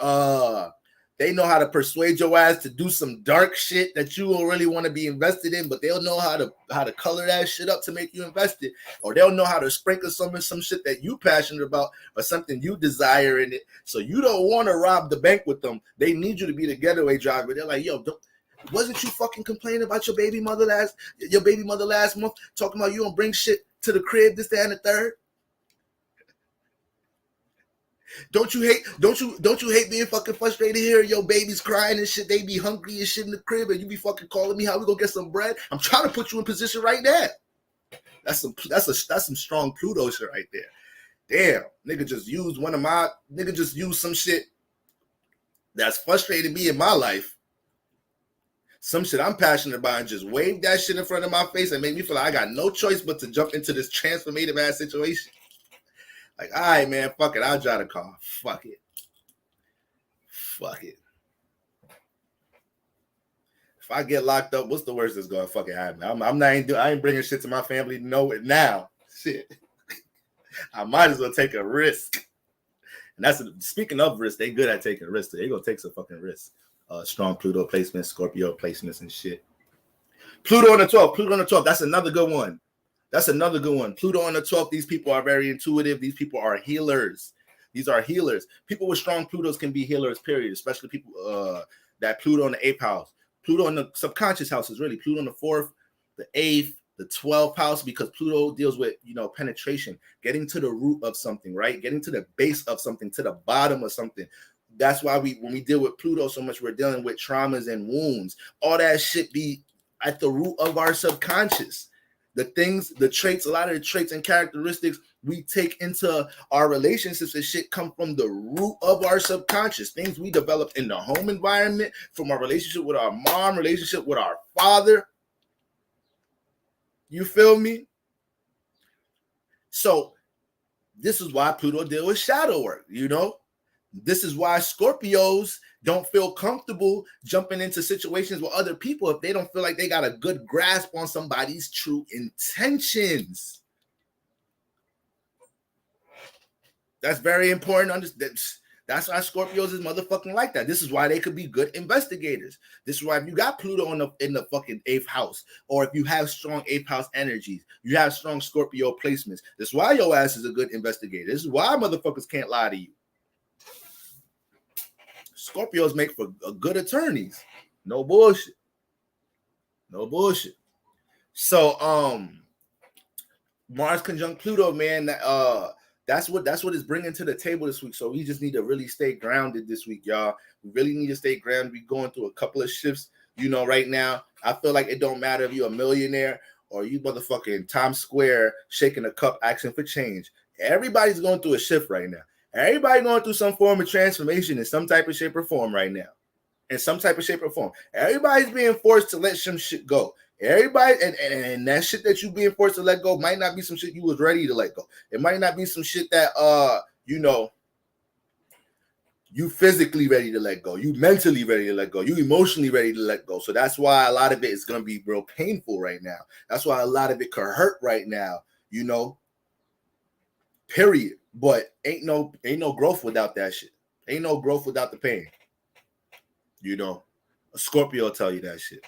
S1: they know how to persuade your ass to do some dark shit that you don't really want to be invested in, but they'll know how to color that shit up to make you invested. Or they'll know how to sprinkle some shit that you passionate about or something you desire in it. So you don't want to rob the bank with them. They need you to be the getaway driver. They're like, yo, wasn't you fucking complaining about your baby mother last month, talking about you don't bring shit to the crib, this, that, and the third. Don't you hate being fucking frustrated here? Your baby's crying and shit. They be hungry and shit in the crib, and you be fucking calling me. How we gonna get some bread? I'm trying to put you in position right now. That's some strong Pluto shit right there. Damn, nigga just used some shit that's frustrating me in my life. Some shit I'm passionate about, and just waved that shit in front of my face and made me feel like I got no choice but to jump into this transformative ass situation. Like, all right, man, fuck it. I'll drive the car. Fuck it. If I get locked up, what's the worst that's gonna fucking happen? I ain't bringing shit to my family to know it now. Shit. I might as well take a risk. And speaking of risk, they good at taking risks. They gonna take some fucking risks. Strong Pluto placements, Scorpio placements, and shit. Pluto on the 12th. That's another good one. Pluto on the 12th. These people are very intuitive. These people are healers. These are healers. People with strong Plutos can be healers, period. Especially people that Pluto in the 8th house. Pluto in the subconscious house is really Pluto in the 4th, the 8th, the 12th house, because Pluto deals with, penetration, getting to the root of something, right? Getting to the base of something, to the bottom of something. That's why when we deal with Pluto so much, we're dealing with traumas and wounds. All that shit be at the root of our subconscious. The traits, a lot of the traits and characteristics we take into our relationships and shit come from the root of our subconscious. Things we developed in the home environment, from our relationship with our mom, relationship with our father. You feel me? So this is why Pluto deals with shadow work, This is why Scorpios don't feel comfortable jumping into situations with other people if they don't feel like they got a good grasp on somebody's true intentions. That's very important. That's why Scorpios is motherfucking like that. This is why they could be good investigators. This is why if you got Pluto in the fucking 8th house, or if you have strong 8th house energies, you have strong Scorpio placements. This is why your ass is a good investigator. This is why motherfuckers can't lie to you. Scorpios make for good attorneys. No bullshit. So Mars conjunct Pluto, man, that's what it's bringing to the table this week. So we just need to really stay grounded this week, y'all. We really need to stay grounded. We're going through a couple of shifts, right now. I feel like it don't matter if you're a millionaire or you motherfucking Times Square shaking a cup asking for change. Everybody's going through a shift right now. Everybody going through some form of transformation in some type of shape or form right now. Everybody's being forced to let some shit go. Everybody, and that shit that you being forced to let go might not be some shit you was ready to let go. It might not be some shit that you physically ready to let go, you mentally ready to let go, you emotionally ready to let go. So that's why a lot of it is gonna be real painful right now. That's why a lot of it could hurt right now, period. But ain't no growth without that shit. Ain't no growth without the pain. A Scorpio will tell you that shit.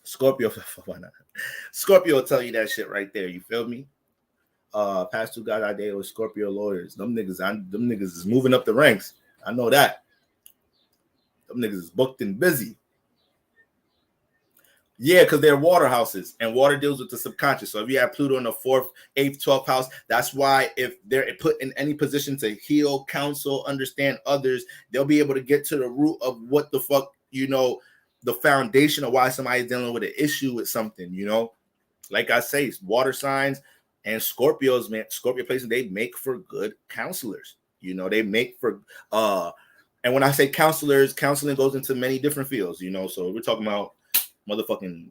S1: Scorpio will tell you that shit right there. You feel me? Past two guys I dated with Scorpio lawyers. Them niggas is moving up the ranks. I know that. Them niggas is booked and busy. Yeah, because they're water houses, and water deals with the subconscious. So if you have Pluto in the 4th, 8th, 12th house, that's why if they're put in any position to heal, counsel, understand others, they'll be able to get to the root of what the fuck, the foundation of why somebody's dealing with an issue with something, Like I say, water signs and Scorpios, man, Scorpio places, they make for good counselors. They make for, and when I say counselors, counseling goes into many different fields, So we're talking about motherfucking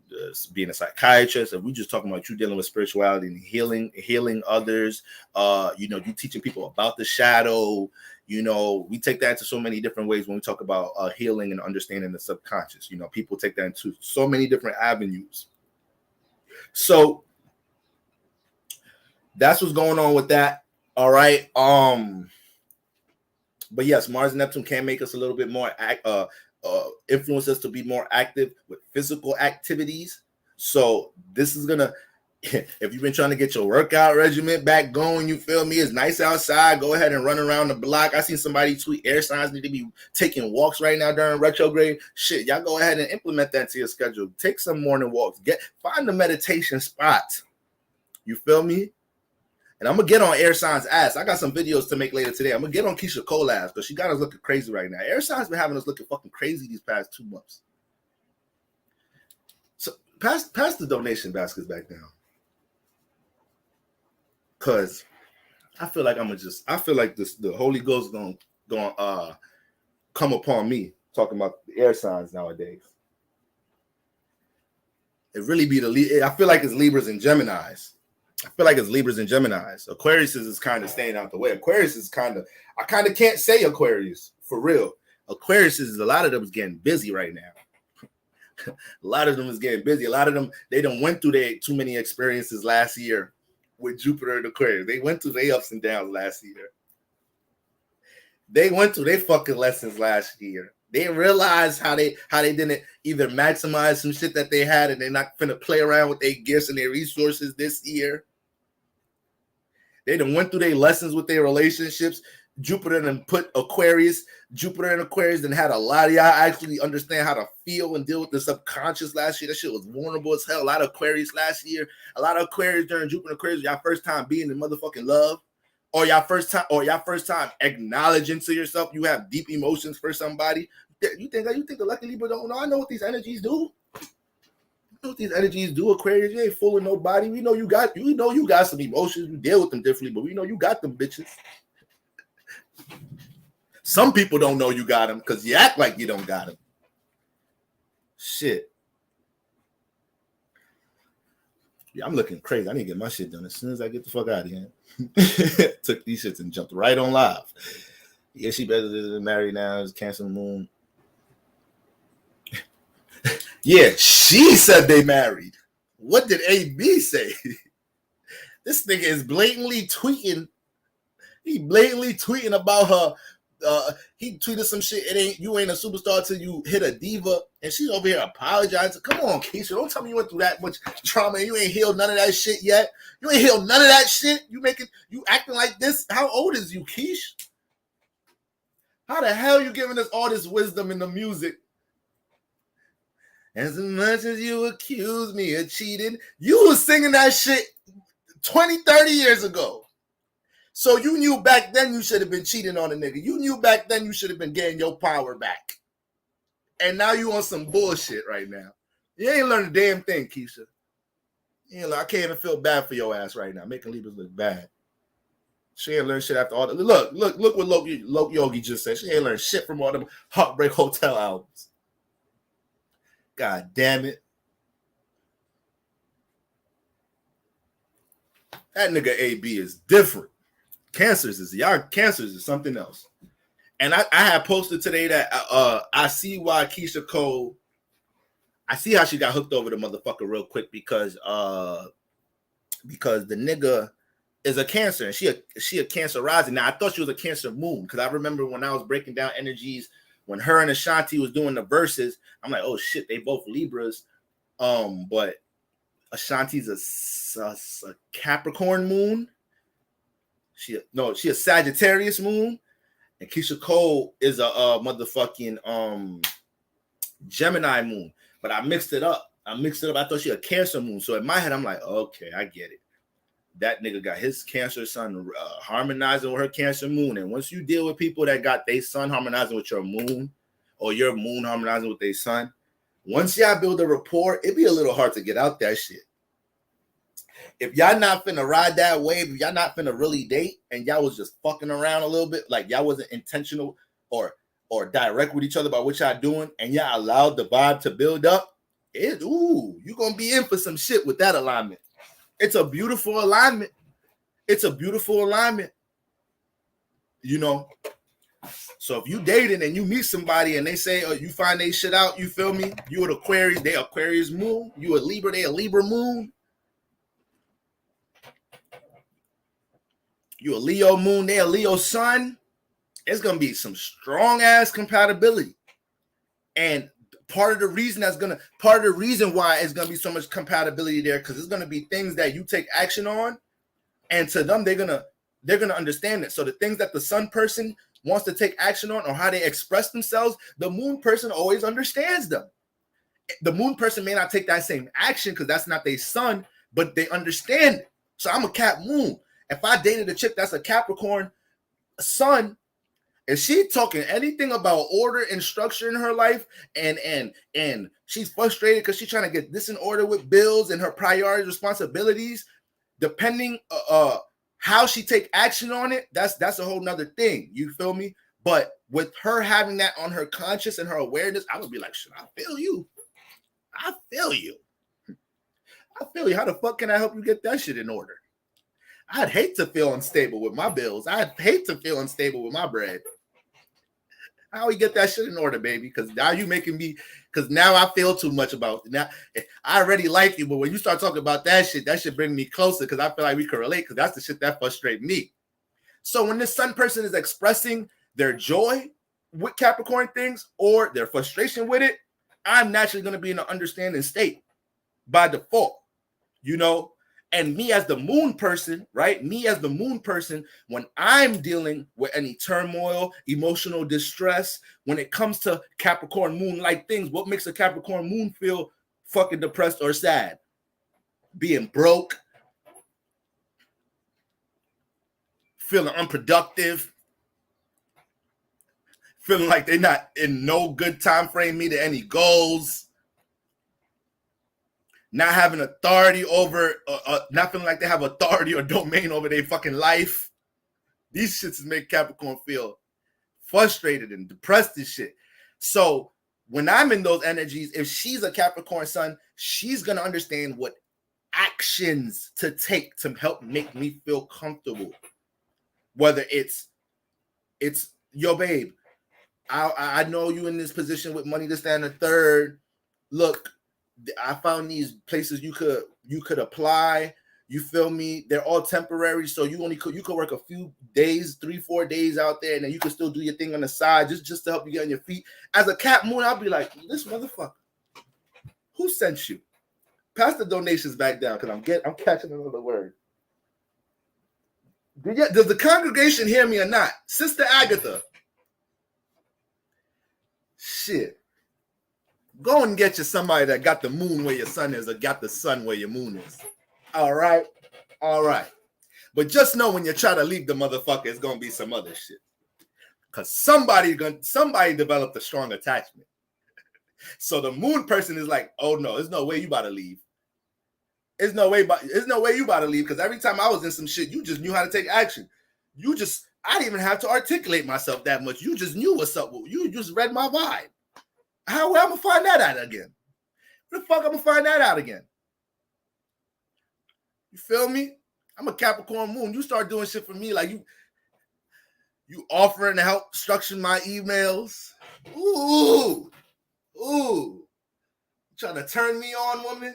S1: being a psychiatrist, and we just talking about you dealing with spirituality and healing others. You teaching people about the shadow. We take that into so many different ways when we talk about healing and understanding the subconscious. People take that into so many different avenues. So that's what's going on with that. All right. But yes, Mars and Neptune can make us a little bit more influence us to be more active with physical activities. So this is gonna, if you've been trying to get your workout regimen back going, you feel me, it's nice outside, go ahead and run around the block. I seen somebody tweet air signs need to be taking walks right now during retrograde. Shit, y'all go ahead and implement that to your schedule. Take some morning walks. Find a meditation spot. You feel me? And I'm gonna get on air signs' ass. I got some videos to make later today. I'm gonna get on Keisha Cole's ass because she got us looking crazy right now. Air signs been having us looking fucking crazy these past 2 months. So pass the donation baskets back down. Cause I feel like I feel like the Holy Ghost gonna come upon me talking about the air signs nowadays. It really be I feel like it's Libras and Geminis. Aquarius is kind of staying out the way. Aquarius is I kind of can't say Aquarius for real. Aquarius is a lot of them is getting busy right now. A lot of them is getting busy. A lot of them, they done went through too many experiences last year with Jupiter and Aquarius. They went through their ups and downs last year. They went through their fucking lessons last year. They realized how they didn't either maximize some shit that they had and they're not finna play around with their gifts and their resources this year. They done went through their lessons with their relationships. Jupiter and Aquarius and had a lot of y'all actually understand how to feel and deal with the subconscious last year. That shit was vulnerable as hell. A lot of Aquarius last year. A lot of Aquarius during Jupiter and Aquarius, y'all first time being in motherfucking love. Or y'all first time acknowledging to yourself you have deep emotions for somebody. You think the lucky Libra don't know? I know what these energies do. Aquarius. You ain't fooling nobody. We know you got some emotions. You deal with them differently, but we know you got them bitches. Some people don't know you got them because you act like you don't got them. Shit. Yeah, I'm looking crazy. I need to get my shit done as soon as I get the fuck out of here. Took these shits and jumped right on live. Yeah, she better than married now. It's Cancer Moon. Yeah, she said they married. What did AB say? This nigga is blatantly tweeting. He blatantly tweeting about her. He tweeted some shit. You ain't a superstar till you hit a diva, and she's over here apologizing. Come on, Keisha, don't tell me you went through that much trauma and you ain't healed none of that shit yet. You ain't healed none of that shit. You acting like this. How old is you, Keish? How the hell you giving us all this wisdom in the music? As much as you accuse me of cheating, you was singing that shit 20, 30 years ago. So you knew back then you should have been cheating on a nigga. You knew back then you should have been getting your power back. And now you on some bullshit right now. You ain't learned a damn thing, Keisha. I can't even feel bad for your ass right now, making Libras look bad. She ain't learned shit after all that. Look what Loki Yogi just said. She ain't learned shit from all them Heartbreak Hotel albums. God damn it. That nigga AB is different. Cancers is something else. And I had posted today that I see why Keisha Cole, I see how she got hooked over the motherfucker real quick because the nigga is a Cancer and she a Cancer rising. Now I thought she was a Cancer moon because I remember when I was breaking down energies when her and Ashanti was doing the verses, I'm like, oh shit, they both Libras. But Ashanti's a Capricorn moon. She a Sagittarius moon, and Keisha Cole is a motherfucking Gemini moon. But I mixed it up. I thought she a Cancer moon. So in my head, I'm like, okay, I get it. That nigga got his Cancer sun harmonizing with her Cancer moon. And once you deal with people that got their sun harmonizing with your moon, or your moon harmonizing with their sun, once y'all build a rapport, it'd be a little hard to get out that shit. If y'all not finna ride that wave, if y'all not finna really date, and y'all was just fucking around a little bit, like y'all wasn't intentional or direct with each other about what y'all doing, and y'all allowed the vibe to build up, you gonna be in for some shit with that alignment. It's a beautiful alignment. So if you dating and you meet somebody and they say, oh, you find they shit out, you feel me? You an Aquarius, they Aquarius moon. You a Libra, they a Libra moon. You a Leo moon, they a Leo sun. It's gonna be some strong ass compatibility. And part of the reason why it's gonna be so much compatibility there, because it's gonna be things that you take action on, and to them they're gonna understand it. So the things that the sun person wants to take action on or how they express themselves, the moon person always understands them. The moon person may not take that same action because that's not their sun, but they understand it. So I'm a Cap moon. If I dated a chick that's a Capricorn sun, if she talking anything about order and structure in her life, and she's frustrated because she's trying to get this in order with bills and her priorities, responsibilities, depending how she take action on it, that's a whole nother thing. You feel me? But with her having that on her conscious and her awareness, I would be like, shit, I feel you. I feel you. I feel you. How the fuck can I help you get that shit in order? I'd hate to feel unstable with my bills. I'd hate to feel unstable with my bread. How we get that shit in order, baby? Because now you making me, because now I feel too much about it. Now I already like you, but when you start talking about that shit bring me closer because I feel like we can relate because that's the shit that frustrates me. So when this sun person is expressing their joy with Capricorn things or their frustration with it, I'm naturally going to be in an understanding state by default, you know? And me as the moon person, right? Me as the moon person, when I'm dealing with any turmoil, emotional distress, when it comes to Capricorn moon-like things, what makes a Capricorn moon feel fucking depressed or sad? Being broke, feeling unproductive, feeling like they're not in no good time frame meeting any goals, not having authority over, not feeling like they have authority or domain over their fucking life. These shits make Capricorn feel frustrated and depressed and shit. So when I'm in those energies, if she's a Capricorn sun, she's going to understand what actions to take to help make me feel comfortable. Whether it's yo, babe, I know you in this position with money, this, that, and the third. Look, I found these places you could apply. You feel me? They're all temporary, so you could work a few days, 3-4 days out there, and then you can still do your thing on the side, just to help you get on your feet. As a Cap moon, I'll be like, this motherfucker, who sent you? Pass the donations back down because I'm catching another word. Does the congregation hear me or not? Sister Agatha. Shit. Go and get you somebody that got the moon where your sun is or got the sun where your moon is. All right. But just know when you try to leave the motherfucker, it's going to be some other shit. Because somebody developed a strong attachment. So the moon person is like, oh no, there's no way you about to leave. There's no way you about to leave because every time I was in some shit, you just knew how to take action. I didn't even have to articulate myself that much. You just knew what's up. You just read my vibe. How am I gonna find that out again? Where the fuck I'm gonna find that out again? You feel me? I'm a Capricorn moon. You start doing shit for me like you offering to help structure my emails. Ooh. Trying to turn me on, woman.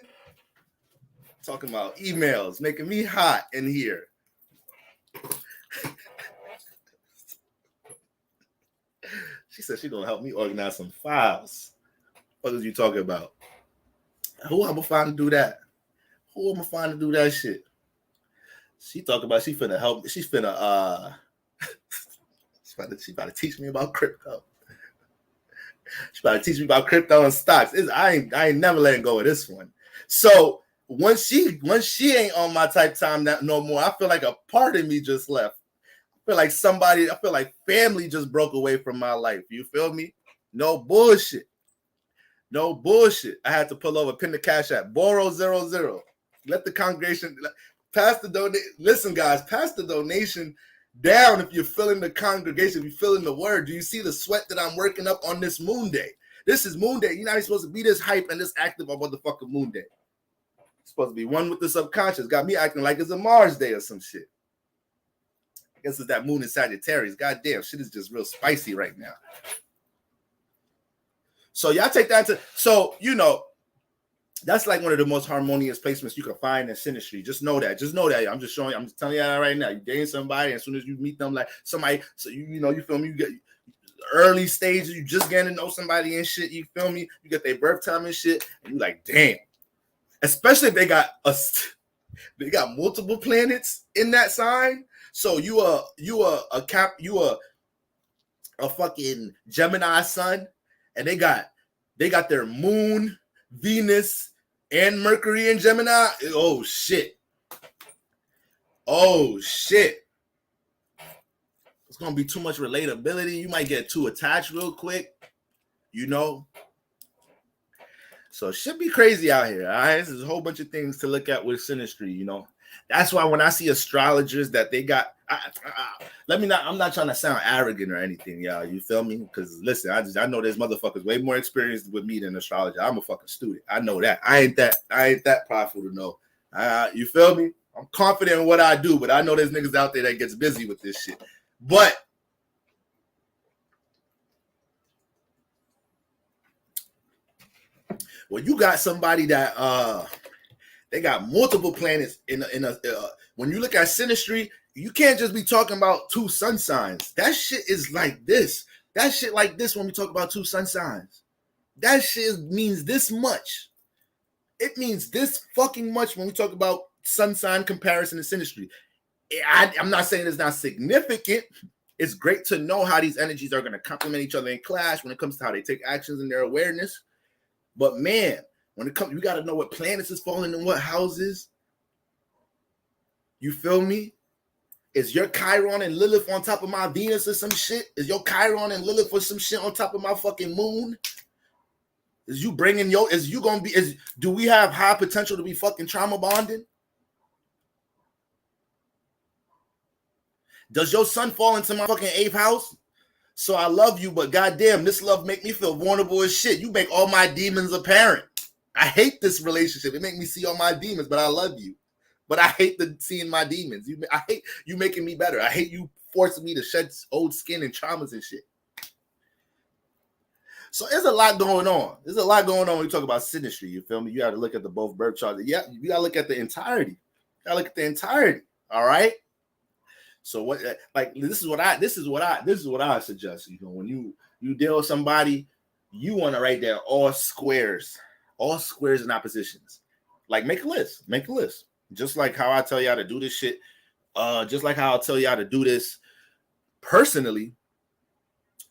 S1: Talking about emails, making me hot in here. She said she's gonna help me organize some files. What is you talking about? Who I'm gonna find to do that? Who I'm gonna find to do that shit? She talking about she finna help. She's finna she about to teach me about crypto. She about to teach me about crypto and stocks. I ain't never letting go of this one. So once she ain't on my type time no more, I feel like a part of me just left. I feel like family just broke away from my life. You feel me? No bullshit. I had to pull over, pin the cash app, borrow 00. Let the congregation pass the donation. Listen, guys, pass the donation down if you're feeling the congregation, if you're feeling the word. Do you see the sweat that I'm working up on this moon day? This is moon day. You're not supposed to be this hype and this active on motherfucking moon day. It's supposed to be one with the subconscious. Got me acting like it's a Mars day or some shit. I guess it's that moon in Sagittarius. Goddamn, shit is just real spicy right now. So y'all take that to, so, you know, that's like one of the most harmonious placements you can find in synastry. Just know that. I'm just showing you. I'm just telling you that right now. You're dating somebody, and as soon as you meet them, like somebody, so you know, you feel me? You get early stages, you just getting to know somebody and shit. You feel me? You get their birth time and shit, and you like, damn. Especially if they got multiple planets in that sign. So you a fucking Gemini sun, and they got their moon, Venus, and Mercury in Gemini. Oh shit. Oh shit. It's gonna be too much relatability. You might get too attached real quick, you know. So it should be crazy out here. All right, there's a whole bunch of things to look at with synastry, you know. That's why when I see astrologers that they got, I'm not trying to sound arrogant or anything, y'all. You feel me? Because listen, I know there's motherfuckers way more experienced with me than astrology. I'm a fucking student. I know that. I ain't that prideful to know. You feel me? I'm confident in what I do, but I know there's niggas out there that gets busy with this shit. But when you got somebody that they got multiple planets in a when you look at synastry, you can't just be talking about two sun signs. That shit is like this. That shit like this when we talk about two sun signs. That shit means this much. It means this fucking much when we talk about sun sign comparison and synastry. I'm not saying it's not significant. It's great to know how these energies are going to complement each other and clash when it comes to how they take actions in their awareness. But man, when it comes, you got to know what planets is falling in what houses. You feel me? Is your Chiron and Lilith on top of my Venus or some shit? Is your Chiron and Lilith or some shit on top of my fucking moon? Do we have high potential to be fucking trauma bonding? Does your sun fall into my fucking 8th house? So I love you, but goddamn, this love make me feel vulnerable as shit. You make all my demons apparent. I hate this relationship. It make me see all my demons, but I love you. But I hate seeing my demons. I hate you making me better. I hate you forcing me to shed old skin and traumas and shit. So there's a lot going on. There's a lot going on when you talk about synastry. You feel me? You got to look at the both birth charts. Yeah, you got to look at the entirety. You got to look at the entirety. All right. So what? Like this is what I suggest. You know, when you deal with somebody, you want to write down all squares and oppositions. Like make a list. Just like how I tell y'all to do this shit. Just like how I'll tell y'all to do this personally.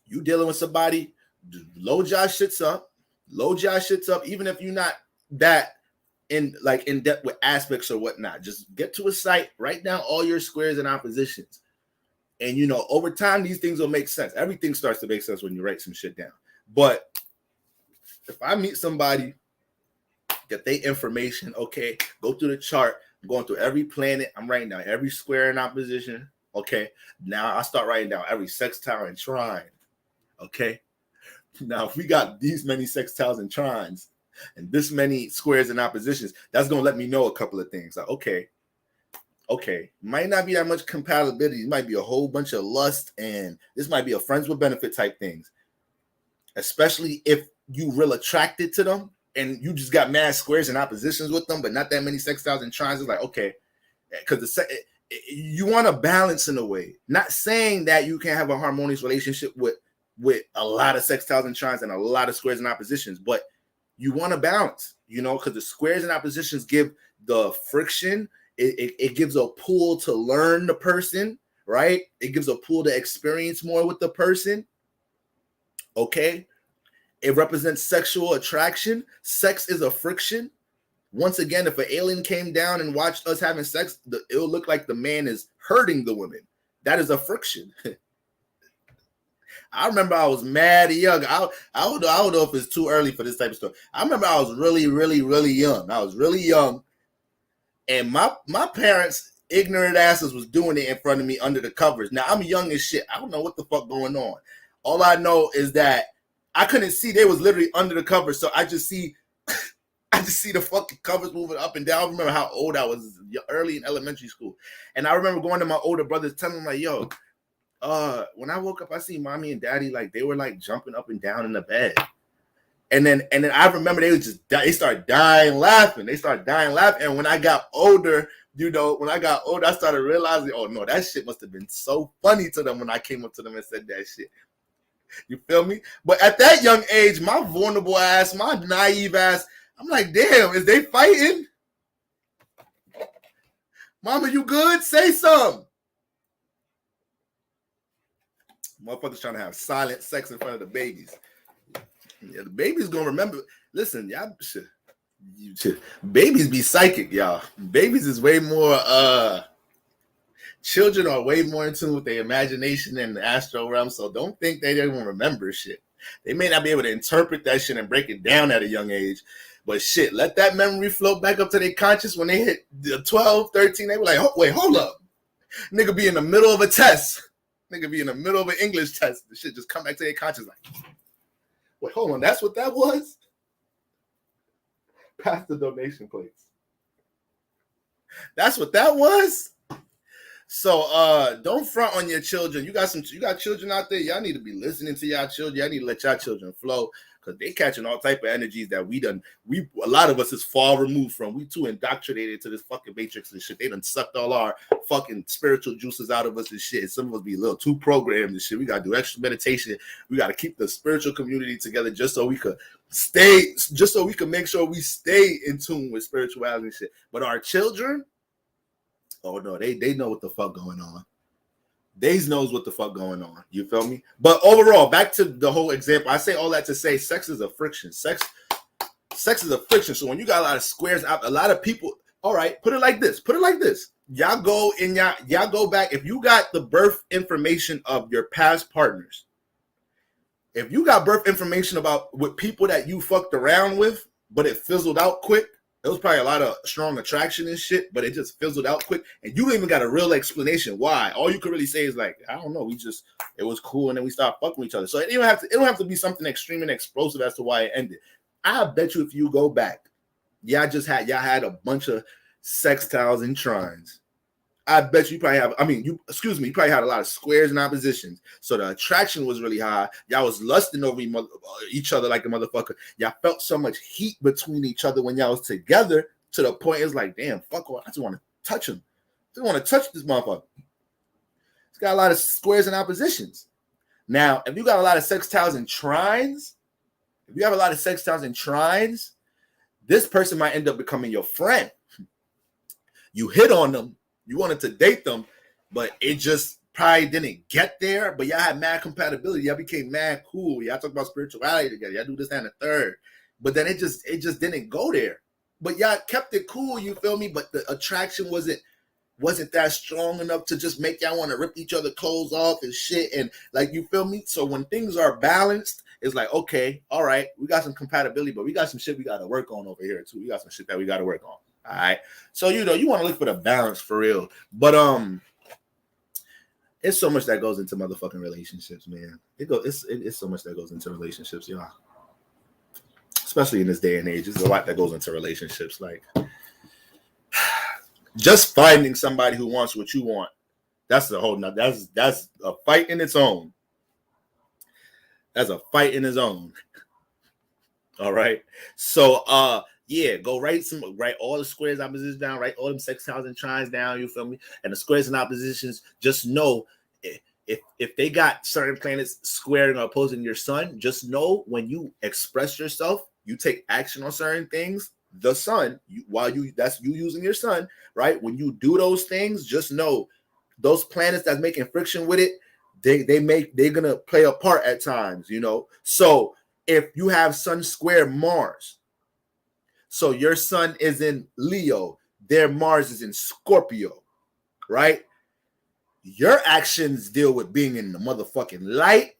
S1: You dealing with somebody, load y'all shits up. Even if you're not that in depth with aspects or whatnot. Just get to a site, write down all your squares and oppositions. And you know, over time, these things will make sense. Everything starts to make sense when you write some shit down. But if I meet somebody, get their information, okay, go through the chart. I'm going through every planet. I'm writing down every square and opposition. Okay. Now I start writing down every sextile and trine. Okay. Now, if we got these many sextiles and trines and this many squares and oppositions, that's going to let me know a couple of things. Like, okay, might not be that much compatibility. It might be a whole bunch of lust, and this might be a friends with benefit type things, especially if you real attracted to them and you just got mad squares and oppositions with them, but not that many sextiles and trines. It's like, okay, because you want to balance in a way. Not saying that you can't have a harmonious relationship with a lot of sextiles and trines and a lot of squares and oppositions, but you want to balance, you know, because the squares and oppositions give the friction. It gives a pull to learn the person, right? It gives a pull to experience more with the person. Okay. It represents sexual attraction. Sex is a friction. Once again, if an alien came down and watched us having sex, it'll look like the man is hurting the woman. That is a friction. I remember I was mad young. I don't know if it's too early for this type of stuff. I remember I was really, really, really young. I was really young. And my parents, ignorant asses, was doing it in front of me under the covers. Now, I'm young as shit. I don't know what the fuck going on. All I know is that I couldn't see. They was literally under the covers. So I just see the fucking covers moving up and down. I remember how old I was, early in elementary school. And I remember going to my older brothers telling them, like, yo, when I woke up, I see mommy and daddy, like, they were like jumping up and down in the bed. And then I remember they started dying laughing. And when I got older, I started realizing, oh no, that shit must have been so funny to them when I came up to them and said that shit. You feel me? But at that young age, my vulnerable ass, my naive ass, I'm like, damn, is they fighting? Mama, you good? Say something. Motherfuckers trying to have silent sex in front of the babies. Yeah, the baby's gonna remember. Listen, y'all, babies be psychic, y'all. Babies is way more Children are way more in tune with their imagination than the astral realm, so don't think they don't remember shit. They may not be able to interpret that shit and break it down at a young age, but shit, let that memory float back up to their conscious when they hit 12, 13, they were like, oh, wait, hold up. Nigga be in the middle of a test. Nigga be in the middle of an English test. The shit just come back to their conscious like, wait, hold on, that's what that was? Pass the donation plates. That's what that was? So don't front on your children. You got children out there. Y'all need to be listening to y'all children. Y'all need to let y'all children flow because they catching all type of energies that a lot of us is far removed from. We too indoctrinated to this fucking matrix and shit. They done sucked all our fucking spiritual juices out of us and shit. Some of us be a little too programmed and shit. We gotta do extra meditation. We gotta keep the spiritual community together just so we could make sure we stay in tune with spirituality and shit. But our children, oh no, they know what the fuck going on. They knows what the fuck going on. You feel me? But overall, back to the whole example. I say all that to say sex is a friction. Sex is a friction. So when you got a lot of squares out, a lot of people, all right, put it like this. Y'all go back. If you got the birth information of your past partners, if you got birth information with people that you fucked around with, but it fizzled out quick, there was probably a lot of strong attraction and shit, but it just fizzled out quick. And you don't even got a real explanation why. All you could really say is like, I don't know. It was cool. And then we started fucking with each other. So it don't have to be something extreme and explosive as to why it ended. I bet you if you go back, y'all had a bunch of sextiles and trines. I bet you probably you probably had a lot of squares and oppositions. So the attraction was really high. Y'all was lusting over each other like a motherfucker. Y'all felt so much heat between each other when y'all was together to the point it's like, damn, fuck, I just want to touch him. I just want to touch this motherfucker. It's got a lot of squares and oppositions. Now, if you got a lot of sextiles and trines, this person might end up becoming your friend. You hit on them. You wanted to date them, but it just probably didn't get there. But y'all had mad compatibility. Y'all became mad cool. Y'all talk about spirituality together. Y'all do this and the third. But then it just didn't go there. But y'all kept it cool, you feel me? But the attraction wasn't that strong enough to just make y'all want to rip each other clothes off and shit. And like, you feel me? So when things are balanced, it's like, okay, all right, we got some compatibility, but we got some shit we got to work on over here too. We got some shit that we got to work on. All right. So, you want to look for the balance for real. But it's so much that goes into motherfucking relationships, man. It's so much that goes into relationships, y'all. Especially in this day and age. There's a lot that goes into relationships. Like just finding somebody who wants what you want. That's a fight in its own. That's a fight in its own. All right. So yeah, go write all the squares and oppositions down, write all them sextiles and trines down, you feel me? And the squares and oppositions, just know if they got certain planets squaring or opposing your sun, just know when you express yourself, you take action on certain things, the sun, that's you using your sun, right? When you do those things, just know those planets that's making friction with it, they're gonna play a part at times, So if you have sun square Mars, so your sun is in Leo, their Mars is in Scorpio, right? Your actions deal with being in the motherfucking light.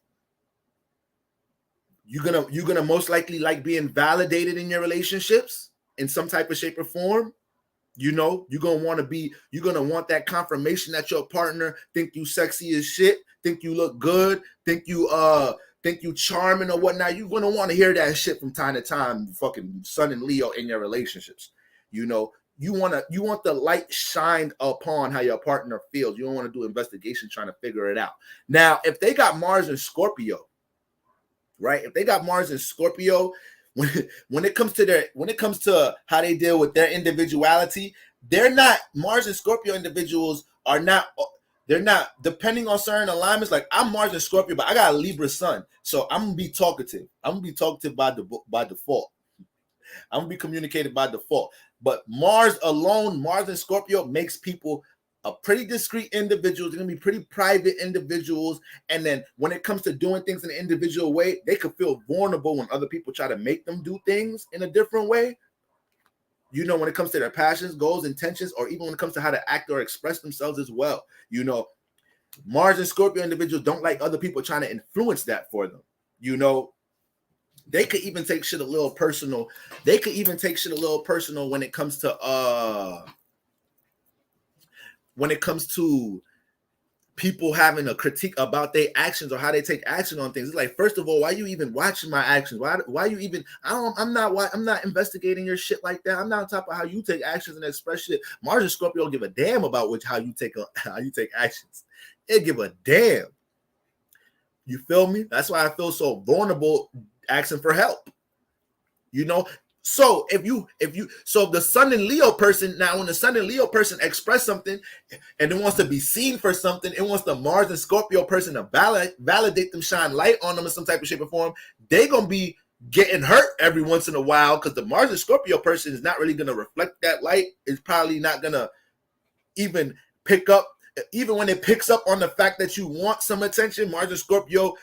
S1: You're gonna most likely like being validated in your relationships in some type of shape or form. You're gonna want that confirmation that your partner think you sexy as shit, think you look good, think you charming or whatnot. You're gonna want to hear that shit from time to time. Fucking Sun and Leo in your relationships. You want the light shined upon how your partner feels. You don't want to do investigation trying to figure it out. Now, if they got Mars in Scorpio, right? If they got Mars in Scorpio, when it comes to how they deal with their individuality, Mars and Scorpio individuals they're not depending on certain alignments. Like I'm Mars and Scorpio, but I got a Libra sun, so I'm gonna be talkative. I'm gonna be talkative by default. I'm gonna be communicated by default. But Mars alone, Mars and Scorpio makes people a pretty discreet individuals. They're gonna be pretty private individuals. And then when it comes to doing things in an individual way, they could feel vulnerable when other people try to make them do things in a different way. you know, when it comes to their passions, goals, intentions, or even when it comes to how to act or express themselves as well. You know, Mars and Scorpio individuals don't like other people trying to influence that for them. You know, they could even take shit a little personal. They could even take shit a little personal when it comes to people having a critique about their actions or how they take action on things. It's like, first of all, why you even watching my actions? Why you even? I'm not investigating your shit like that. I'm not on top of how you take actions and express shit. Mars and Scorpio don't give a damn about how you take actions. They give a damn. You feel me? That's why I feel so vulnerable asking for help. You know. So if the Sun and Leo person, now when the Sun and Leo person express something and it wants to be seen for something, it wants the Mars and Scorpio person to validate them, shine light on them in some type of shape or form, they gonna be getting hurt every once in a while because the Mars and Scorpio person is not really gonna reflect that light. It's probably not gonna even pick up, even when it picks up on the fact that you want some attention. Mars and Scorpio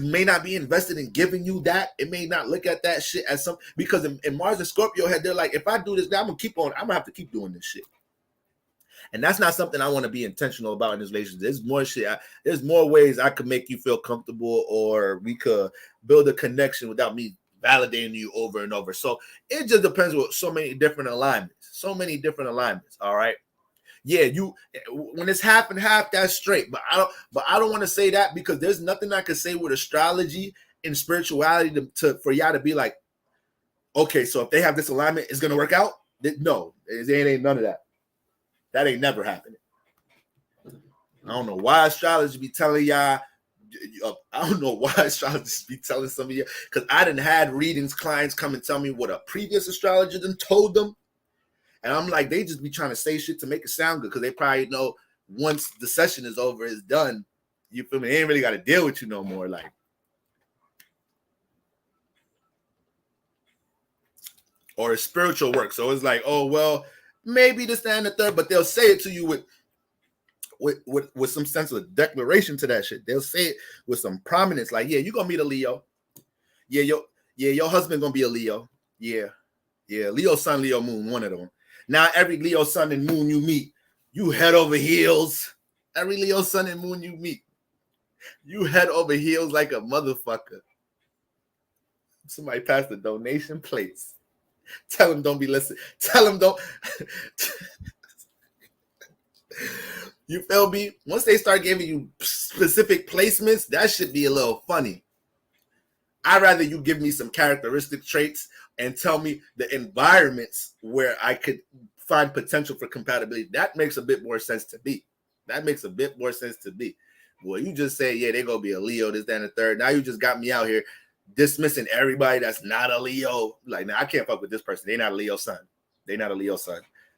S1: may not be invested in giving you that. It may not look at that shit as some, because in Mars and Scorpio head, they're like, if I do this now, I'm gonna have to keep doing this shit. And that's not something I want to be intentional about in this relationship. There's more shit. There's more ways I could make you feel comfortable, or we could build a connection without me validating you over and over. So it just depends with so many different alignments. All right. Yeah, when it's half and half, that's straight. But I don't want to say that, because there's nothing I could say with astrology and spirituality for y'all to be like, okay, so if they have this alignment, it's gonna work out. No, it ain't none of that. That ain't never happening. I don't know why astrology be telling y'all. I don't know why astrologers be telling some of you, because I done had readings, clients come and tell me what a previous astrologer done told them. And I'm like, they just be trying to say shit to make it sound good, because they probably know once the session is over, it's done. You feel me? They ain't really got to deal with you no more. Like, or it's spiritual work. So it's like, oh, well, maybe this, that, and the third, but they'll say it to you with some sense of declaration to that shit. They'll say it with some prominence, like, yeah, you're going to meet a Leo. Yeah, your husband going to be a Leo. Yeah, Leo sun, Leo moon, one of them. Now, every Leo sun and moon you meet, you head over heels. Every Leo sun and moon you meet, you head over heels like a motherfucker. Somebody pass the donation plates. Tell them don't be listening. Tell them don't. You feel me? Once they start giving you specific placements, that should be a little funny. I'd rather you give me some characteristic traits and tell me the environments where I could find potential for compatibility. That makes a bit more sense to me. Boy, you just say, yeah, they're going to be a Leo, this, that, and the third. Now you just got me out here dismissing everybody that's not a Leo. Like, nah, I can't fuck with this person. They're not a Leo sun.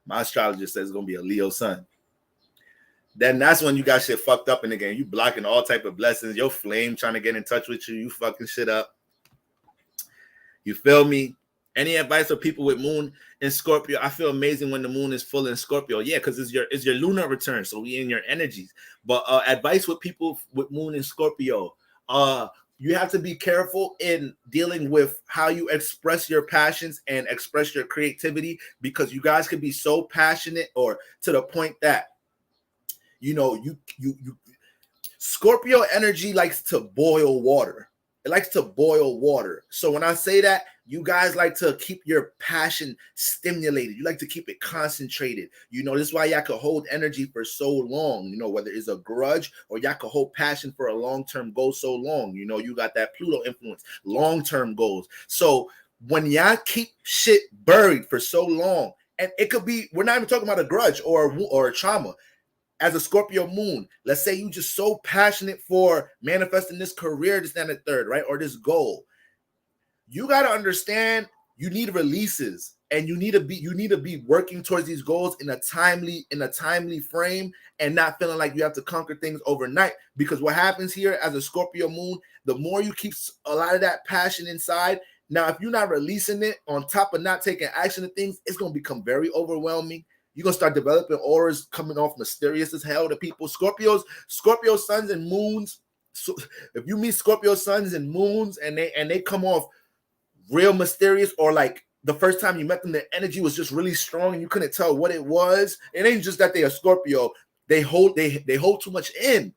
S1: My astrologist says it's going to be a Leo sun. Then that's when you got shit fucked up in the game. You blocking all type of blessings. Your flame trying to get in touch with you. You fucking shit up. You feel me? Any advice for people with moon in Scorpio? I feel amazing when the moon is full in Scorpio. Yeah, because it's your lunar return. So we in your energies. But advice with people with moon in Scorpio. You have to be careful in dealing with how you express your passions and express your creativity, because you guys could be so passionate, or to the point that, you know, you Scorpio energy likes to boil water. It likes to boil water. So when I say that, you guys like to keep your passion stimulated. You like to keep it concentrated. You know, this is why y'all can hold energy for so long, you know, whether it's a grudge or y'all can hold passion for a long-term goal so long. You know, you got that Pluto influence, long-term goals. So when y'all keep shit buried for so long, and it could be, we're not even talking about a grudge or a trauma. As a Scorpio moon, let's say you just so passionate for manifesting this career, this, and the third, right? Or this goal. You got to understand, you need releases, and you need to be working towards these goals in a timely frame, and not feeling like you have to conquer things overnight. Because what happens here as a Scorpio moon, the more you keep a lot of that passion inside, now if you're not releasing it on top of not taking action to things, it's going to become very overwhelming. You're going to start developing auras coming off mysterious as hell to people. Scorpio suns and moons. So if you meet Scorpio suns and moons and they come off real mysterious, or like the first time you met them, their energy was just really strong and you couldn't tell what it was. It ain't just that they are Scorpio. They hold too much in.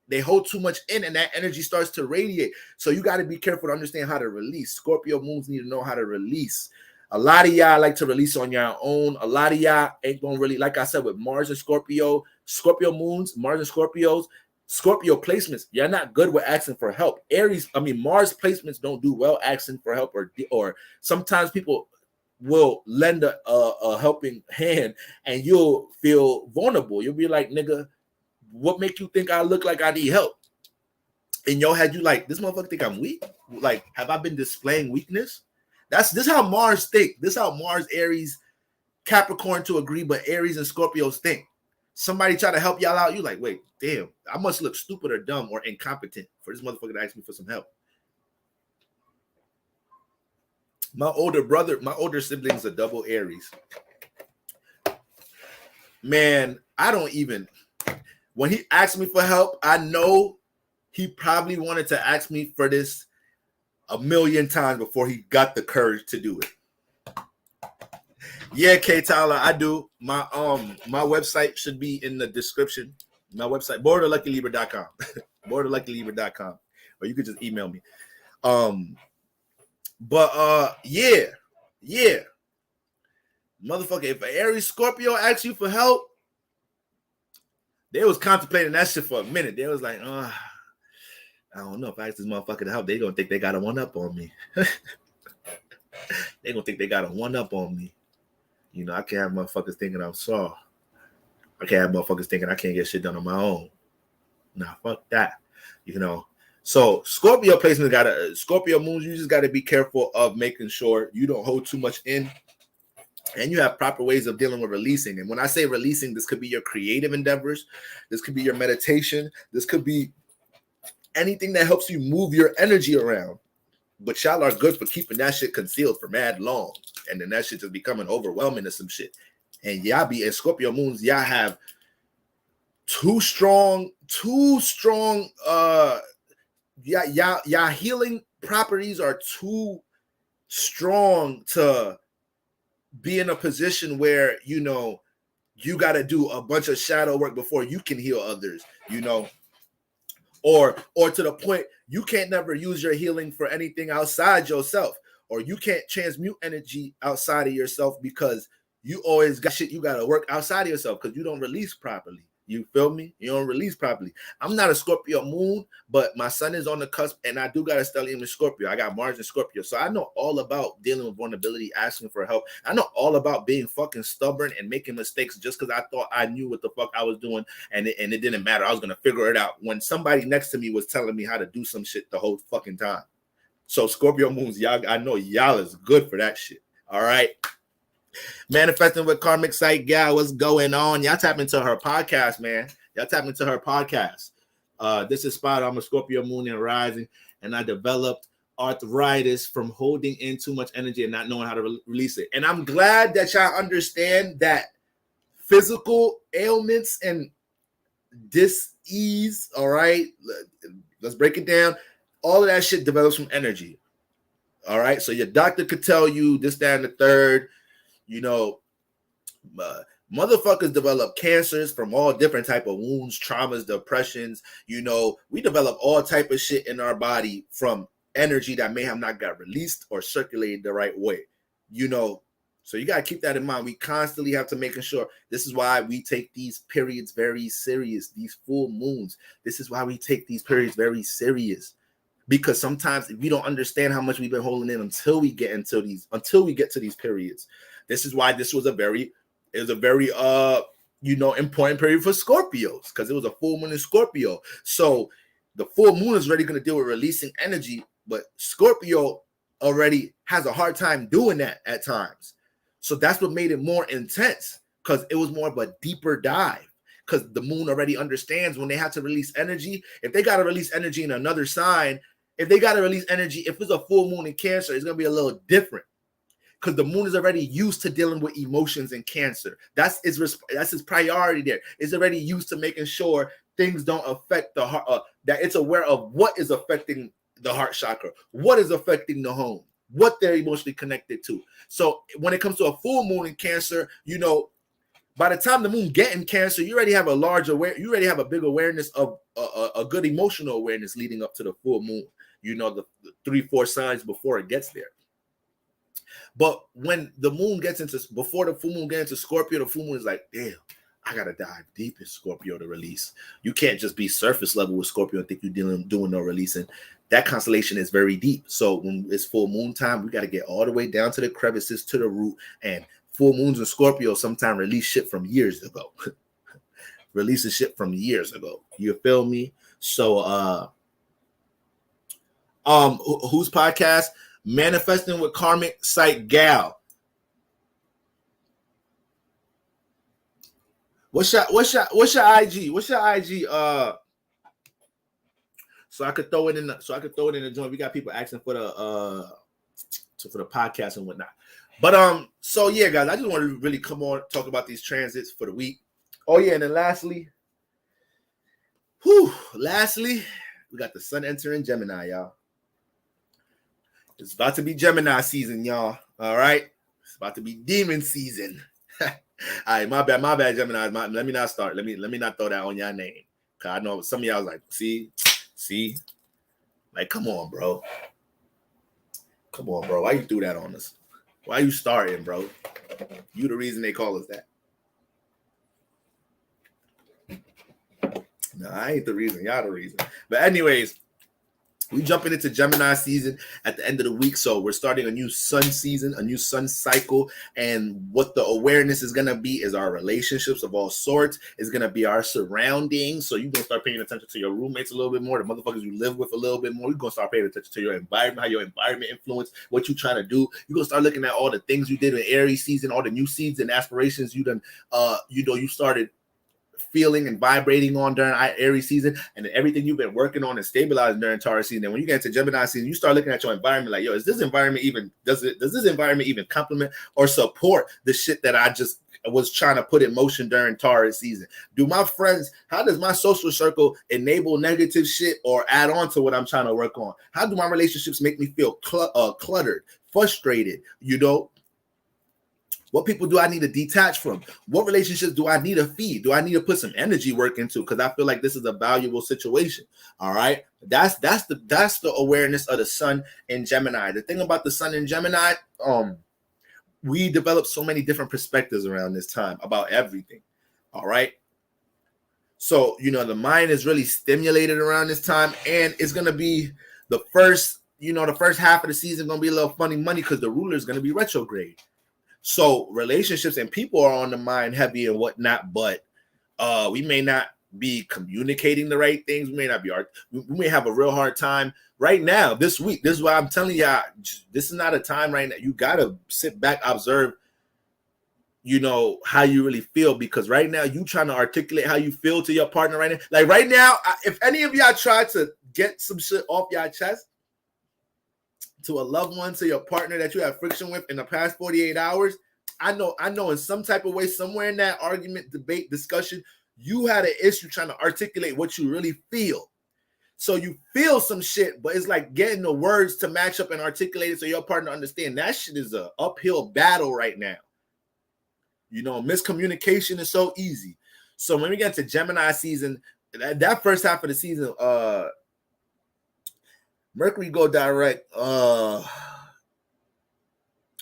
S1: They hold too much in, and that energy starts to radiate. So you got to be careful to understand how to release. Scorpio moons need to know how to release. A lot of y'all like to release on your own. A lot of y'all ain't gonna really, like I said, with Mars and Scorpio moons, Mars and Scorpios, Scorpio placements, you're not good with asking for help. Mars placements don't do well asking for help, or sometimes people will lend a helping hand and you'll feel vulnerable. You'll be like, nigga, what make you think I look like I need help? In your head, you like, this motherfucker think I'm weak? Like, have I been displaying weakness? This how Mars think. This how Mars, Aries, Capricorn to agree, but Aries and Scorpios think. Somebody try to help y'all out, you like, wait, damn, I must look stupid or dumb or incompetent for this motherfucker to ask me for some help. My older sibling's a double Aries. Man, when he asked me for help, I know he probably wanted to ask me for this a million times before he got the courage to do it. Yeah, K Tyler, I do. My website should be in the description. My website, borderluckylibra.com. borderluckylibra.com. Or you could just email me. Yeah. Motherfucker, if an Aries Scorpio asks you for help, they was contemplating that shit for a minute. They was like, I don't know if I ask this motherfucker to help, they gonna think they got a one-up on me. They gonna think they got a one-up on me. You know, I can't have motherfuckers thinking I'm soft. I can't have motherfuckers thinking I can't get shit done on my own. Nah, fuck that. You know. So Scorpio placement Scorpio moons, you just gotta be careful of making sure you don't hold too much in. And you have proper ways of dealing with releasing. And when I say releasing, this could be your creative endeavors. This could be your meditation. This could be anything that helps you move your energy around. But y'all are good for keeping that shit concealed for mad long. And then that shit just becoming overwhelming to some shit. And y'all be in Scorpio moons, y'all have too strong, y'all healing properties are too strong to be in a position where, you know, you got to do a bunch of shadow work before you can heal others, you know, or to the point you can't never use your healing for anything outside yourself, or you can't transmute energy outside of yourself because you always got shit you got to work outside of yourself because you don't release properly. You feel me? You don't release properly. I'm not a Scorpio moon, but my sun is on the cusp, and I do got a stellium in Scorpio. I got Mars in Scorpio. So I know all about dealing with vulnerability, asking for help. I know all about being fucking stubborn and making mistakes just because I thought I knew what the fuck I was doing, and it didn't matter. I was going to figure it out when somebody next to me was telling me how to do some shit the whole fucking time. So Scorpio moons, y'all, I know y'all is good for that shit. All right. Manifesting with Karmic Sight Gal, what's going on? Y'all tap into her podcast, man. Y'all tap into her podcast. This is Spot. I'm a Scorpio moon and rising, and I developed arthritis from holding in too much energy and not knowing how to release it. And I'm glad that y'all understand that physical ailments and dis-ease, all right? Let's break it down. All of that shit develops from energy, all right? So your doctor could tell you this, that, and the third. You know, motherfuckers develop cancers from all different type of wounds, traumas, depressions. You know, we develop all type of shit in our body from energy that may have not got released or circulated the right way. You know, so you got to keep that in mind. We constantly have to making sure. This is why we take these periods very serious, these full moons. This is why we take these periods very serious. Because sometimes we don't understand how much we've been holding in until we get to these periods. This is why this was a very important period for Scorpios, because it was a full moon in Scorpio. So the full moon is already going to deal with releasing energy, but Scorpio already has a hard time doing that at times. So that's what made it more intense, because it was more of a deeper dive. Because the moon already understands when they have to release energy. If they got to release energy in another sign, if they got to release energy, if it's a full moon in Cancer, it's going to be a little different. Because the moon is already used to dealing with emotions in Cancer. That's his priority there. It's already used to making sure things don't affect the heart, that it's aware of what is affecting the heart chakra, what is affecting the home. what they're emotionally connected to. So when it comes to a full moon in Cancer, you know, by the time the moon get in Cancer, you already have you already have a big awareness of a good emotional awareness leading up to the full moon. You know, the 3-4 signs before it gets there. But when the moon gets into, before the full moon gets into Scorpio, the full moon is like, damn, I gotta dive deep in Scorpio to release. You can't just be surface level with Scorpio and think you're doing no releasing. That constellation is very deep. So when it's full moon time, we got to get all the way down to the crevices, to the root. And full moons in Scorpio sometimes release shit from years ago. Releasing shit from years ago. You feel me? So whose podcast? Manifesting with Karmic Psych Gal. What's your IG? What's your IG? So I could throw it in the joint. We got people asking for the podcast and whatnot. But so yeah, guys, I just want to really come on, talk about these transits for the week. Oh yeah, and then lastly, we got the sun entering Gemini, y'all. It's about to be Gemini season, y'all. All right, it's about to be demon season. All right, my bad, Gemini. Let me not start. Let me not throw that on your name, cause I know some of y'all was like, see, like, come on, bro. Why you threw that on us? Why you starting, bro? You the reason they call us that. No, I ain't the reason. Y'all the reason. But anyways, we jumping into Gemini season at the end of the week. So we're starting a new sun season, a new sun cycle. And what the awareness is going to be is our relationships of all sorts. It's going to be our surroundings. So you're going to start paying attention to your roommates a little bit more, the motherfuckers you live with a little bit more. You're going to start paying attention to your environment, how your environment influence what you're trying to do. You're going to start looking at all the things you did in Aries season, all the new seeds and aspirations you done, you started feeling and vibrating on during Aries season, and everything you've been working on and stabilizing during Taurus season. And when you get into Gemini season, you start looking at your environment like, yo, is this environment even, does this environment even complement or support the shit that I just was trying to put in motion during Taurus season? How does my social circle enable negative shit or add on to what I'm trying to work on? How do my relationships make me feel cluttered, frustrated, What people do I need to detach from? What relationships do I need to feed? Do I need to put some energy work into? Because I feel like this is a valuable situation. All right. That's the awareness of the sun in Gemini. The thing about the sun in Gemini, we develop so many different perspectives around this time about everything. All right. So, the mind is really stimulated around this time, and it's going to be the first half of the season going to be a little funny money because the ruler is going to be retrograde. So relationships and people are on the mind heavy and whatnot, but we may not be communicating the right things. We may have a real hard time right now this week. This is why I'm telling y'all, this is not a time right now. You got to sit back, observe, how you really feel, because right now you trying to articulate how you feel to your partner right now. Like right now, if any of y'all try to get some shit off your chest to a loved one, to your partner that you have friction with in the past 48 hours, I know in some type of way, somewhere in that argument, debate, discussion, you had an issue trying to articulate what you really feel. So you feel some shit, but it's like getting the words to match up and articulate it so your partner understand. That shit is an uphill battle right now. Miscommunication is so easy. So when we get to Gemini season, that first half of the season, Mercury go direct. I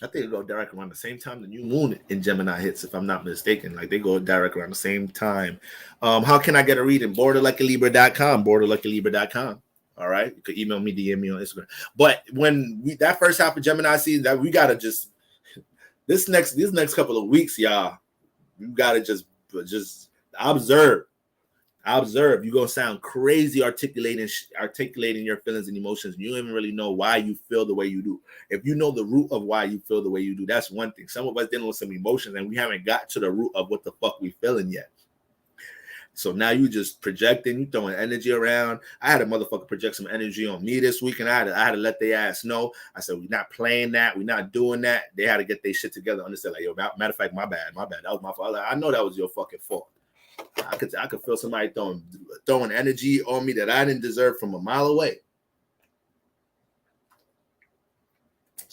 S1: think it go direct around the same time the new moon in Gemini hits, if I'm not mistaken. Like they go direct around the same time. How can I get a reading? borderluckylibra.com. All right, you could email me, DM me on Instagram. But when that first half of Gemini season, that we gotta just these next couple of weeks, y'all, you gotta just observe. You're gonna sound crazy articulating your feelings and emotions. You don't even really know why you feel the way you do. If you know the root of why you feel the way you do, that's one thing. Some of us dealing with some emotions and we haven't got to the root of what the fuck we feeling yet. So now you just projecting, you throwing energy around. I had a motherfucker project some energy on me this week, and I had to let their ass know. I said, we're not playing that. We're not doing that. They had to get their shit together. Understand? Like, yo, matter of fact, my bad. That was my fault. I know that was your fucking fault. I could feel somebody throwing energy on me that I didn't deserve from a mile away.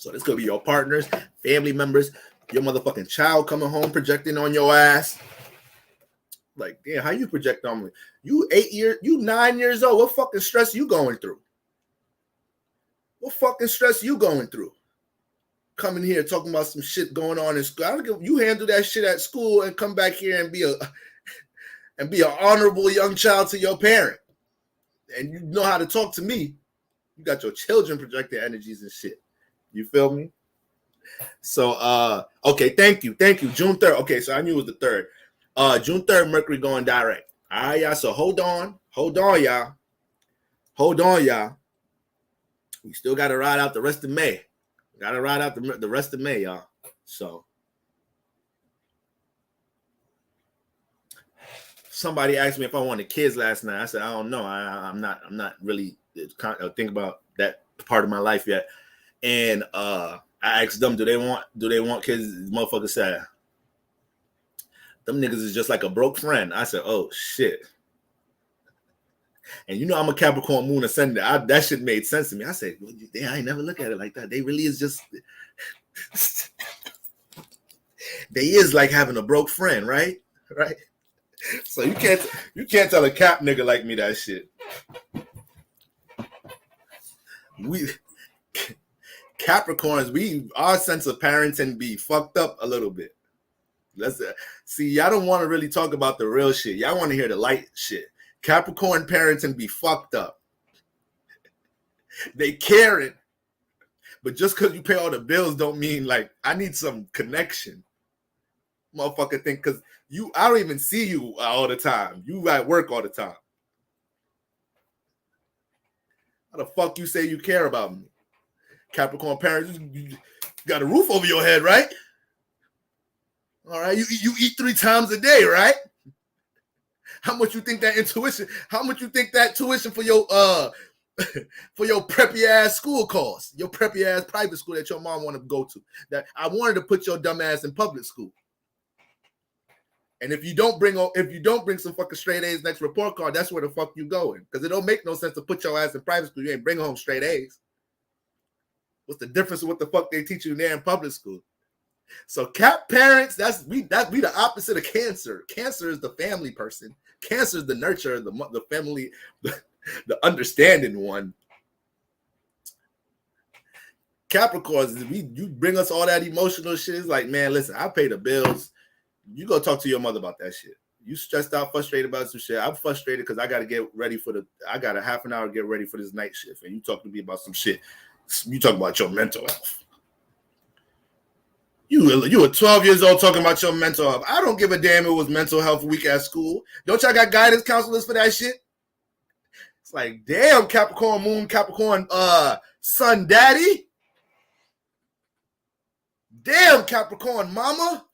S1: So this could be your partners, family members, your motherfucking child coming home projecting on your ass. Like, yeah, how you project on me? You 9 years old. What fucking stress you going through? What fucking stress you going through? Coming here talking about some shit going on in school. I don't give you handle that shit at school and come back here and be an honorable young child to your parent. And you know how to talk to me. You got your children projecting energies and shit. You feel me? So okay, thank you. June 3rd. Okay, so I knew it was the 3rd. June 3rd, Mercury going direct. All right, y'all. So hold on, y'all. Hold on, y'all. We still gotta ride out the rest of May. Gotta ride out the rest of May, y'all. So somebody asked me if I wanted kids last night. I said, I don't know. I'm not really thinking about that part of my life yet. And I asked them, do they want kids? The motherfucker said, them niggas is just like a broke friend. I said, oh shit. And you know I'm a Capricorn moon ascendant. That shit made sense to me. I said, well, damn, I ain't never look at it like that. They really is just they is like having a broke friend, right? Right. So you can't tell a Cap nigga like me that shit. We Capricorns, our sense of parenting be fucked up a little bit. Let's see, y'all don't want to really talk about the real shit. Y'all want to hear the light shit. Capricorn parenting be fucked up. They caring, but just because you pay all the bills don't mean like I need some connection. Motherfucker think because I don't even see you all the time. You at work all the time. How the fuck you say you care about me? Capricorn parents, you got a roof over your head, right? All right, you eat 3 times a day, right? How much you think that tuition for your for your preppy ass school costs? Your preppy ass private school that your mom want to go to. That I wanted to put your dumb ass in public school. And if you don't bring some fucking straight A's next report card, that's where the fuck you going. Because it don't make no sense to put your ass in private school. You ain't bring home straight A's. What's the difference of what the fuck they teach you there in public school? So Cap parents, we the opposite of Cancer. Cancer is the family person. Cancer is the nurturer, the family, the understanding one. Capricorns, you bring us all that emotional shit. It's like, man, listen, I pay the bills. You go talk to your mother about that shit. You stressed out, frustrated about some shit. I'm frustrated because I got to get ready I got a half an hour to get ready for this night shift. And you talk to me about some shit. You talk about your mental health. You were 12 years old talking about your mental health. I don't give a damn if it was mental health week at school. Don't y'all got guidance counselors for that shit? It's like, damn, Capricorn moon, Capricorn son daddy. Damn, Capricorn mama.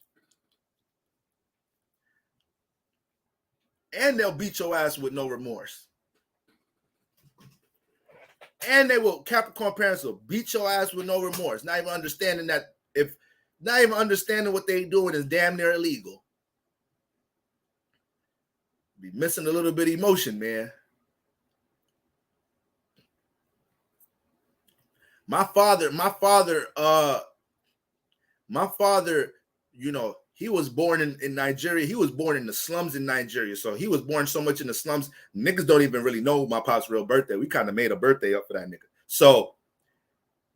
S1: And they'll beat your ass with no remorse. And Capricorn parents will beat your ass with no remorse. Not even understanding what they doing is damn near illegal. Be missing a little bit of emotion, man. My father, you know, he was born in Nigeria. He was born in the slums in Nigeria. So he was born so much in the slums. Niggas don't even really know my pop's real birthday. We kind of made a birthday up for that nigga. So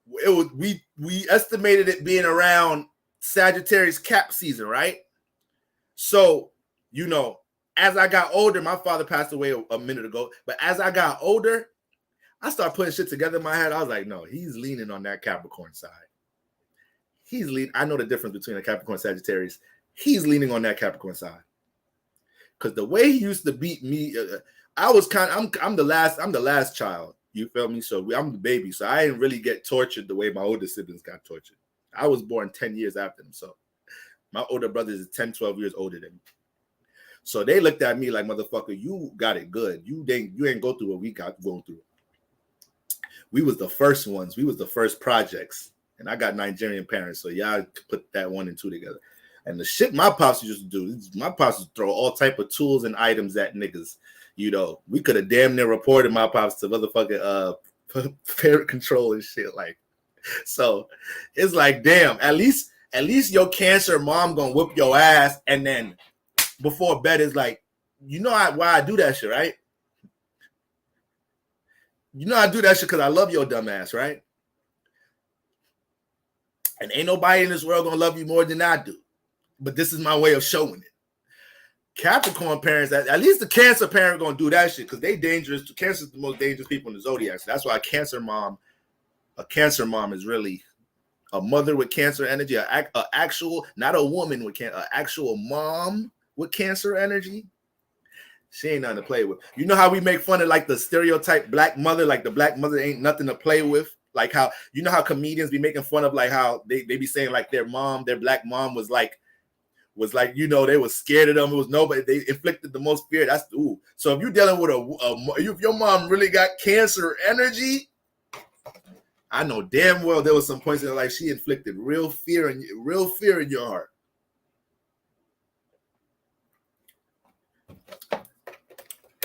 S1: we estimated it being around Sagittarius Cap season, right? So, you know, as I got older, my father passed away a minute ago. But as I got older, I started putting shit together in my head. I was like, no, he's leaning on that Capricorn side. I know the difference between a Capricorn and Sagittarius. He's leaning on that Capricorn side. Because the way he used to beat me, I'm the last child. You feel me? So I'm the baby. So I didn't really get tortured the way my older siblings got tortured. I was born 10 years after them. So my older brother is 10, 12 years older than me. So they looked at me like, motherfucker, you got it good. You ain't go through what we got going through. We was the first ones. We was the first projects. And I got Nigerian parents, so y'all put that 1 and 2 together. And the shit my pops used to do, my pops would throw all type of tools and items at niggas. You know, we could have damn near reported my pops to motherfucking parent control and shit. Like, So it's like, damn, at least your Cancer mom gonna whoop your ass, and then before bed is like, you know why I do that shit, right? You know I do that shit because I love your dumb ass, right? And ain't nobody in this world gonna love you more than I do. But this is my way of showing it. Capricorn parents, at least the Cancer parent gonna do that shit because they dangerous. Cancer's the most dangerous people in the zodiac. So that's why a Cancer mom is really a mother with Cancer energy, a actual, not a woman with Cancer, an actual mom with Cancer energy. She ain't nothing to play with. You know how we make fun of like the stereotype black mother, like the black mother ain't nothing to play with. Like how, you know how comedians be making fun of like how they be saying like their black mom was like, you know, they was scared of them. It was nobody. They inflicted the most fear. That's ooh. So if you're dealing with if your mom really got Cancer energy, I know damn well there was some points in like she inflicted real fear in your heart.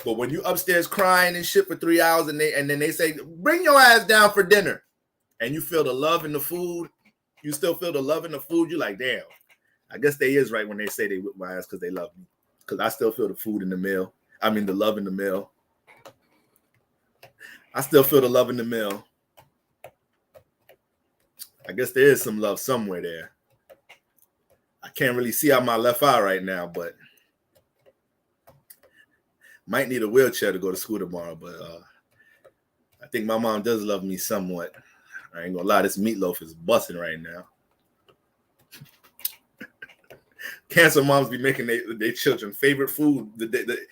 S1: But when you upstairs crying and shit for 3 hours and then they say, bring your ass down for dinner, and you feel the love in the food, you still feel the love in the food, you're like, damn, I guess they is right when they say they whip my ass because they love me. Because I still feel the food in the meal. I mean the love in the meal. I still feel the love in the meal. I guess there is some love somewhere there. I can't really see out my left eye right now, but might need a wheelchair to go to school tomorrow, but I think my mom does love me somewhat. I ain't gonna lie, this meatloaf is busting right now. Cancer moms be making their children favorite food. The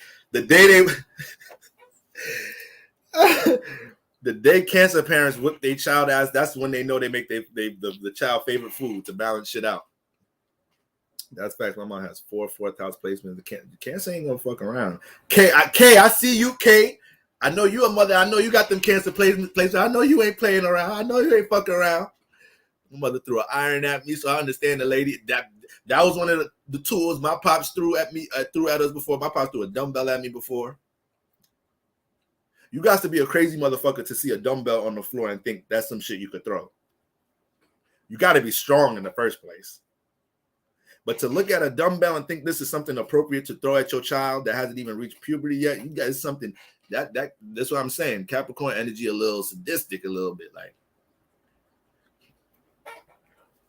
S1: day Cancer parents whip their child ass, that's when they know they make the child favorite food to balance shit out. That's facts. My mom has 4th house placements. The Cancer ain't gonna fuck around. K, I see you, K. I know you a mother. I know you got them Cancer placements. I know you ain't playing around. I know you ain't fucking around. My mother threw an iron at me, so I understand the lady. That was one of the tools my pops threw at me, threw at us before. My pops threw a dumbbell at me before. You got to be a crazy motherfucker to see a dumbbell on the floor and think that's some shit you could throw. You got to be strong in the first place. But to look at a dumbbell and think this is something appropriate to throw at your child that hasn't even reached puberty yet, you guys something that's what I'm saying. Capricorn energy a little sadistic, a little bit like.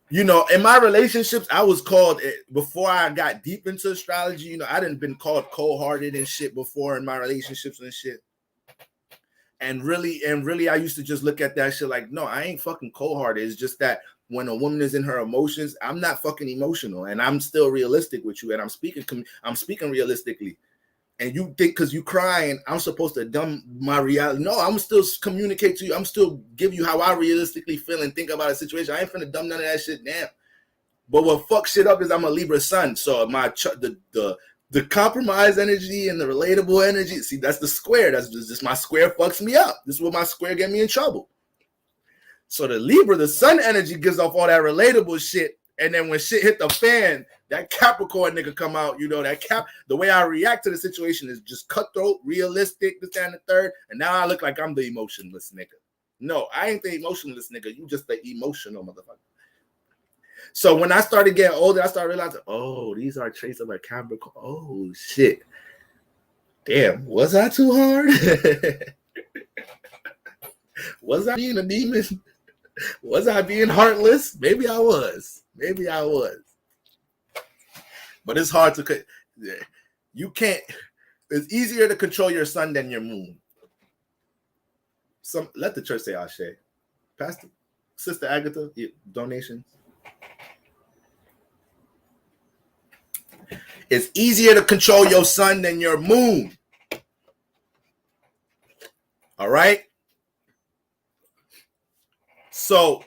S1: You know, in my relationships, I was called, before I got deep into astrology, you know, I didn't been called cold-hearted and shit before in my relationships and shit. And really, I used to just look at that shit like, no, I ain't fucking cold-hearted. It's just that when a woman is in her emotions, I'm not fucking emotional, and I'm still realistic with you, and I'm speaking realistically. And you think because you crying, I'm supposed to dumb my reality. No, I'm still communicate to you. I'm still give you how I realistically feel and think about a situation. I ain't finna dumb none of that shit down. But what fucks shit up is I'm a Libra sun, so my the compromise energy and the relatable energy. See, that's the square. That's just my square fucks me up. This is what my square get me in trouble. So the Libra, the sun energy gives off all that relatable shit. And then when shit hit the fan, that Capricorn nigga come out, you know, the way I react to the situation is just cutthroat, realistic, this, that, and the third. And now I look like I'm the emotionless nigga. No, I ain't the emotionless nigga. You just the emotional motherfucker. So when I started getting older, I started realizing, oh, these are traits of a Capricorn. Oh, shit. Damn, was I too hard? Was I being a demon? Was I being heartless? Maybe I was. But it's hard to, you can't, it's easier to control your sun than your moon. Let the church say Ashe. Pastor, Sister Agatha, donations. It's easier to control your sun than your moon. All right? So,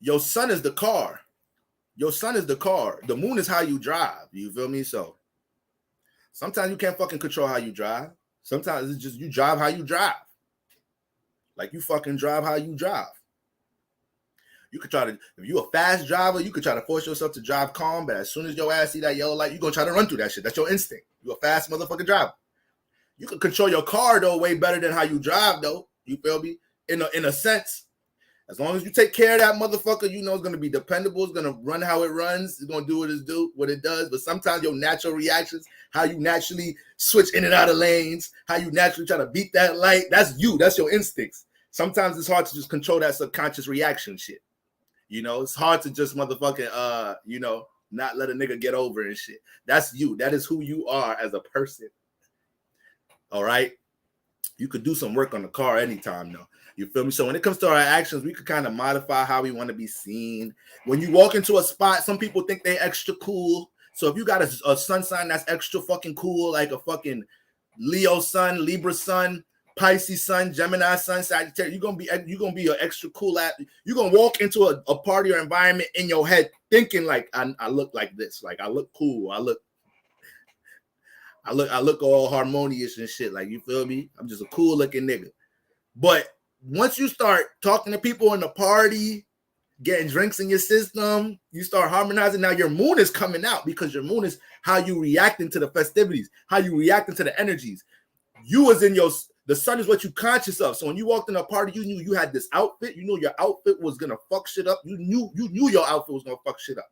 S1: your sun is the car. Your sun is the car. The moon is how you drive. You feel me? So, sometimes you can't fucking control how you drive. Sometimes it's just you drive how you drive. Like you fucking drive how you drive. You could try to, if you a fast driver, you could try to force yourself to drive calm, but as soon as your ass see that yellow light, you're going to try to run through that shit. That's your instinct. You a fast motherfucking driver. You can control your car, though, way better than how you drive, though. You feel me? In a sense. As long as you take care of that motherfucker, you know it's gonna be dependable. It's gonna run how it runs. It's gonna do what it does. But sometimes your natural reactions, how you naturally switch in and out of lanes, how you naturally try to beat that light, that's you. That's your instincts. Sometimes it's hard to just control that subconscious reaction shit. You know, it's hard to just motherfucking not let a nigga get over and shit. That's you. That is who you are as a person. All right. You could do some work on the car anytime, though. You feel me? So when it comes to our actions, we could kind of modify how we want to be seen. When you walk into a spot, some people think they extra cool. So if you got a sun sign that's extra fucking cool, like a fucking Leo sun, Libra sun, Pisces sun, Gemini sun, Sagittarius, you're gonna be an extra cool at. You're gonna walk into a party or environment in your head thinking like I look like this, like I look cool, I look all harmonious and shit. Like, you feel me? I'm just a cool looking nigga. But once you start talking to people in the party, getting drinks in your system, you start harmonizing. Now your moon is coming out because your moon is how you reacting to the festivities, how you reacting to the energies. The sun is what you conscious of. So when you walked in a party, you knew you had this outfit. You knew your outfit was gonna fuck shit up. You knew your outfit was gonna fuck shit up.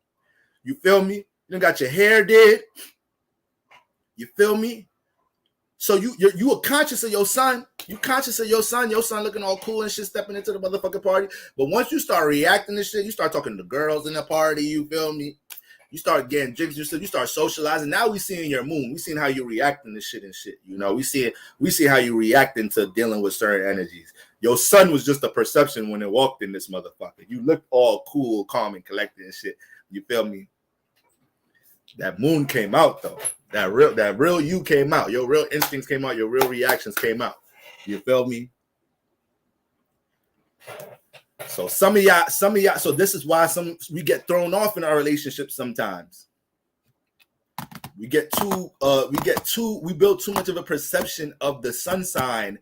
S1: You feel me? You done got your hair did. You feel me? So you are conscious of your son. You conscious of your son looking all cool and shit, stepping into the motherfucking party. But once you start reacting to shit, you start talking to girls in the party, you feel me? You start getting drinks, you start socializing. Now we seeing your moon. We seeing how you reacting to shit and shit. You know, we see how you reacting to dealing with certain energies. Your son was just a perception when it walked in this motherfucker. You looked all cool, calm, and collected and shit. You feel me? That moon came out though. That real you came out. Your real instincts came out. Your real reactions came out. You feel me? So some of y'all. So this is why we get thrown off in our relationships sometimes. We build too much of a perception of the sun sign.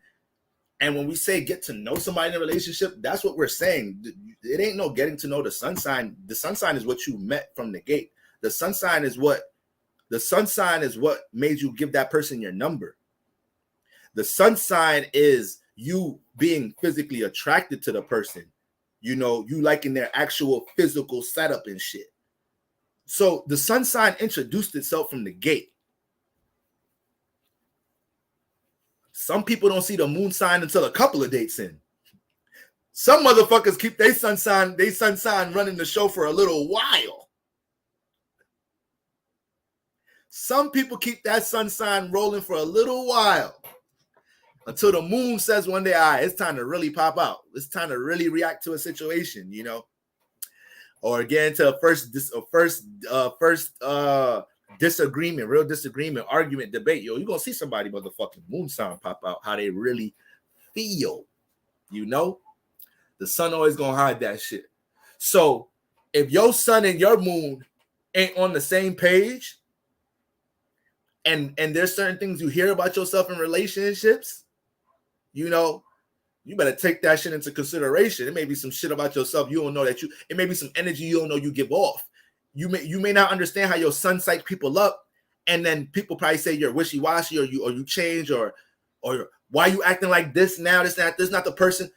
S1: And when we say get to know somebody in a relationship, that's what we're saying. It ain't no getting to know the sun sign. The sun sign is what you met from the gate. The sun sign is what made you give that person your number. The sun sign is you being physically attracted to the person. You know, you liking their actual physical setup and shit. So the sun sign introduced itself from the gate. Some people don't see the moon sign until a couple of dates in. Some motherfuckers keep their sun sign running the show for a little while. Some people keep that sun sign rolling for a little while until the moon says one day, all right, it's time to really pop out. It's time to really react to a situation, you know, or again to a first disagreement, real disagreement, argument, debate. Yo, you're gonna see somebody motherfucking moon sign pop out, how they really feel, you know. The sun always gonna hide that shit. So if your sun and your moon ain't on the same page, and there's certain things you hear about yourself in relationships, you know, you better take that shit into consideration. It may be some shit about yourself you don't know it may be some energy you don't know you give off. You may not understand how your sun psych people up, and then people probably say you're wishy-washy or you change or why you acting like this now, this not the person.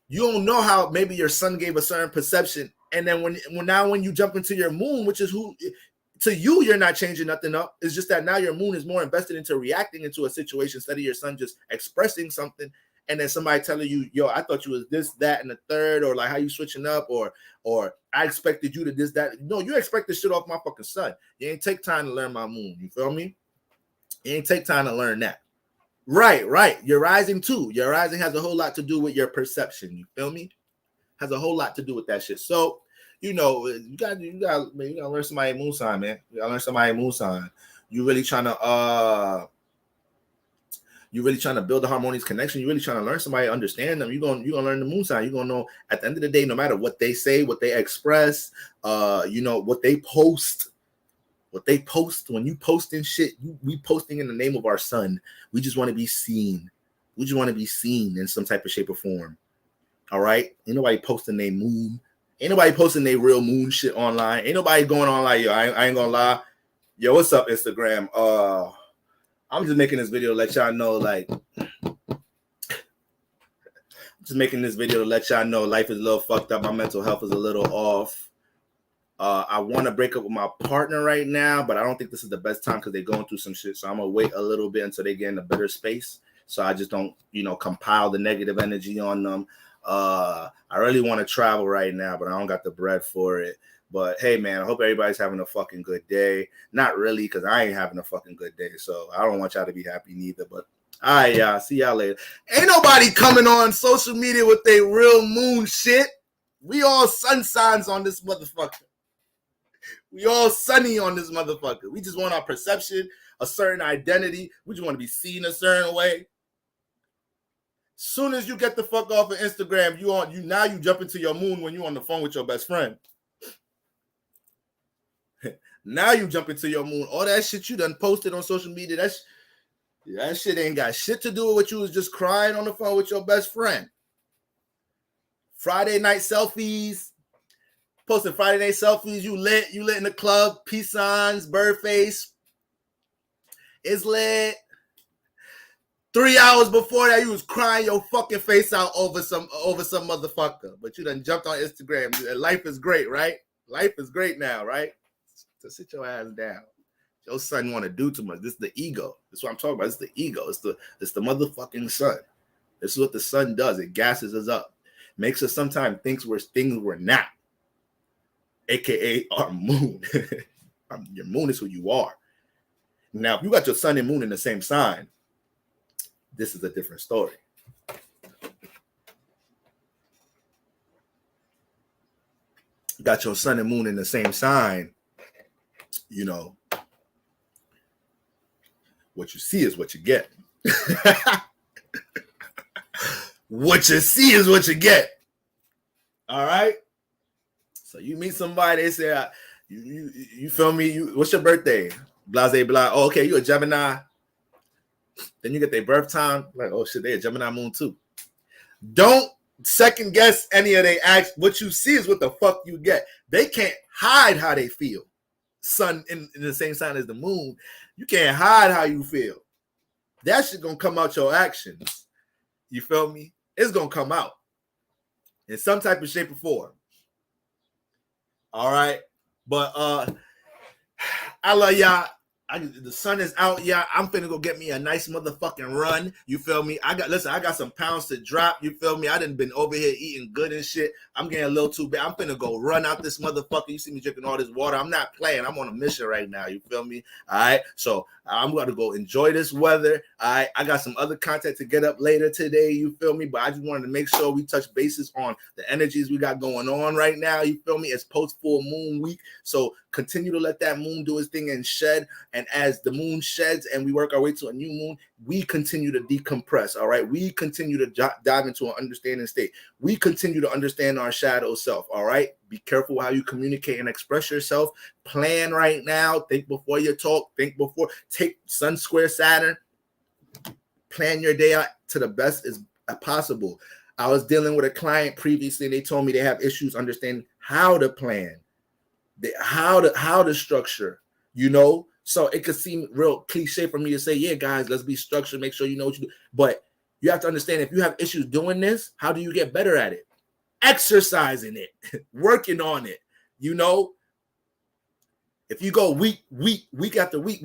S1: You don't know how maybe your sun gave a certain perception, and then when you jump into your moon, which is who to you, you're not changing nothing up. It's just that now your moon is more invested into reacting into a situation instead of your sun just expressing something. And then somebody telling you, yo, I thought you was this, that, and the third, or like how you switching up, or I expected you to this, that. No, you expect this shit off my fucking sun. You ain't take time to learn my moon. You feel me? You ain't take time to learn that. Right. Your rising too. Your rising has a whole lot to do with your perception. You feel me? Has a whole lot to do with that shit. So, you know, you gotta learn somebody's moon sign, man. You gotta learn somebody's moon sign. You really trying to build a harmonious connection. You're really trying to learn somebody, understand them. You're gonna learn the moon sign. You're gonna know at the end of the day, no matter what they say, what they express, you know, what they post. When you posting shit, we posting in the name of our sun. We just want to be seen. We just want to be seen in some type of shape or form. All right. Ain't nobody posting their moon. Ain't nobody posting their real moon shit online. Ain't nobody going on like, yo, I ain't gonna lie. Yo, what's up, Instagram? I'm just making this video to let y'all know, like, Just making this video to let y'all know life is a little fucked up. My mental health is a little off. I want to break up with my partner right now, but I don't think this is the best time because they're going through some shit. So I'm going to wait a little bit until they get in a better space. So I just don't, compile the negative energy on them. I really want to travel right now, but I don't got the bread for it. But hey, man, I hope everybody's having a fucking good day. Not really, because I ain't having a fucking good day. So I don't want y'all to be happy neither. But all right, y'all. See y'all later. Ain't nobody coming on social media with their real moon shit. We all sun signs on this motherfucker. We all sunny on this motherfucker. We just want our perception, a certain identity. We just want to be seen a certain way. Soon as you get the fuck off of Instagram, you jump into your moon when you on the phone with your best friend. Now you jump into your moon. All that shit you done posted on social media, that shit ain't got shit to do with what you was just crying on the phone with your best friend. Friday night selfies. Posting Friday night selfies, you lit in the club, peace signs, bird face. It's lit. 3 hours before that, you was crying your fucking face out over some motherfucker. But you done jumped on Instagram. Life is great, right? Life is great now, right? So sit your ass down. Your son want to do too much. This is the ego. This is what I'm talking about. It's the ego. It's the motherfucking sun. This is what the sun does. It gasses us up. Makes us sometimes think we're not. AKA our moon. Your moon is who you are. Now, if you got your sun and moon in the same sign, this is a different story. Got your sun and moon in the same sign, what you see is what you get. What you see is what you get. All right? So you meet somebody, they say, you feel me? What's your birthday? Blase, blah. Oh, okay, you a Gemini. Then you get their birth time. Like, oh shit, they a Gemini moon too. Don't second guess any of their acts. What you see is what the fuck you get. They can't hide how they feel. Sun in the same sign as the moon. You can't hide how you feel. That shit gonna come out your actions. You feel me? It's gonna come out in some type of shape or form. All right, but I love y'all. The sun is out, y'all. I'm finna go get me a nice motherfucking run. You feel me? I got some pounds to drop. You feel me? I done been over here eating good and shit. I'm getting a little too bad. I'm finna go run out this motherfucker. You see me drinking all this water. I'm not playing. I'm on a mission right now. You feel me? All right. So I'm gonna go enjoy this weather. All right. I got some other content to get up later today. You feel me? But I just wanted to make sure we touch bases on the energies we got going on right now. You feel me? It's post full moon week. So continue to let that moon do its thing and shed. And as the moon sheds and we work our way to a new moon, we continue to decompress, all right? We continue to dive into an understanding state. We continue to understand our shadow self, all right? Be careful how you communicate and express yourself. Plan right now. Think before you talk. Think before. Take Sun Square Saturn. Plan your day out to the best as possible. I was dealing with a client previously, and they told me they have issues understanding how to plan, how to structure, So it could seem real cliche for me to say, yeah, guys, let's be structured, make sure you know what you do. But you have to understand, if you have issues doing this, how do you get better at it? Exercising it, working on it, If you go week after week,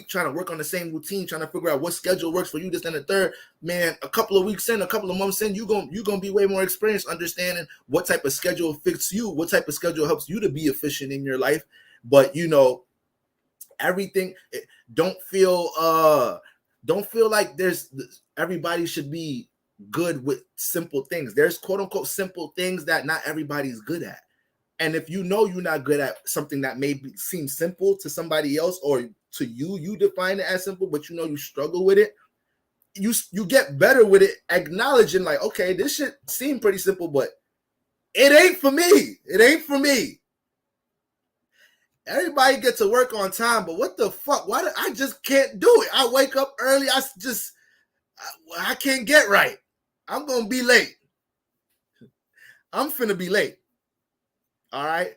S1: trying to work on the same routine, trying to figure out what schedule works for you, this and the third, man, a couple of weeks in, a couple of months in, you're gonna be way more experienced understanding what type of schedule fits you, what type of schedule helps you to be efficient in your life. But everything, don't feel like everybody should be good with simple things. There's quote unquote simple things that not everybody's good at. And if you're not good at something that may seem simple to somebody else, or to you define it as simple, but you struggle with it, you get better with it, acknowledging like, okay, this shit seemed pretty simple, but it ain't for me. It ain't for me. Everybody gets to work on time, but what the fuck? Why I just can't do it? I wake up early. I can't get right. I'm going to be late. I'm finna be late. All right?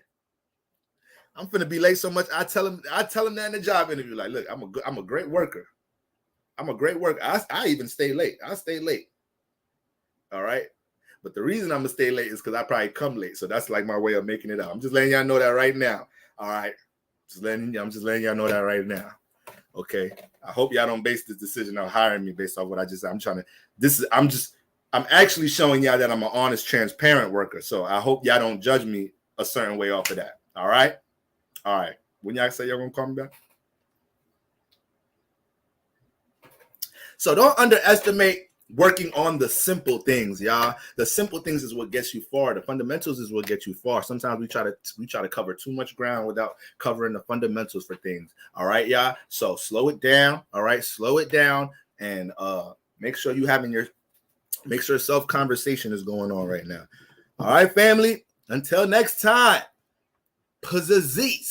S1: I'm finna be late so much. I tell him that in the job interview. Like, look, I'm a great worker. I'm a great worker. I even stay late. I stay late. All right? But the reason I'm gonna stay late is because I probably come late. So that's like my way of making it out. I'm just letting y'all know that right now. All right. I'm just letting y'all know that right now. Okay. I hope y'all don't base this decision on hiring me based off what I just said. I'm actually showing y'all that I'm an honest, transparent worker. So I hope y'all don't judge me a certain way off of that. All right. All right. When y'all say y'all gonna call me back. So don't underestimate working on the simple things, y'all. The simple things is what gets you far. The fundamentals is what gets you far. Sometimes we try to cover too much ground without covering the fundamentals for things. All right, y'all. So slow it down. All right, slow it down, and make sure self-conversation is going on right now. All right, family. Until next time. Pazazis.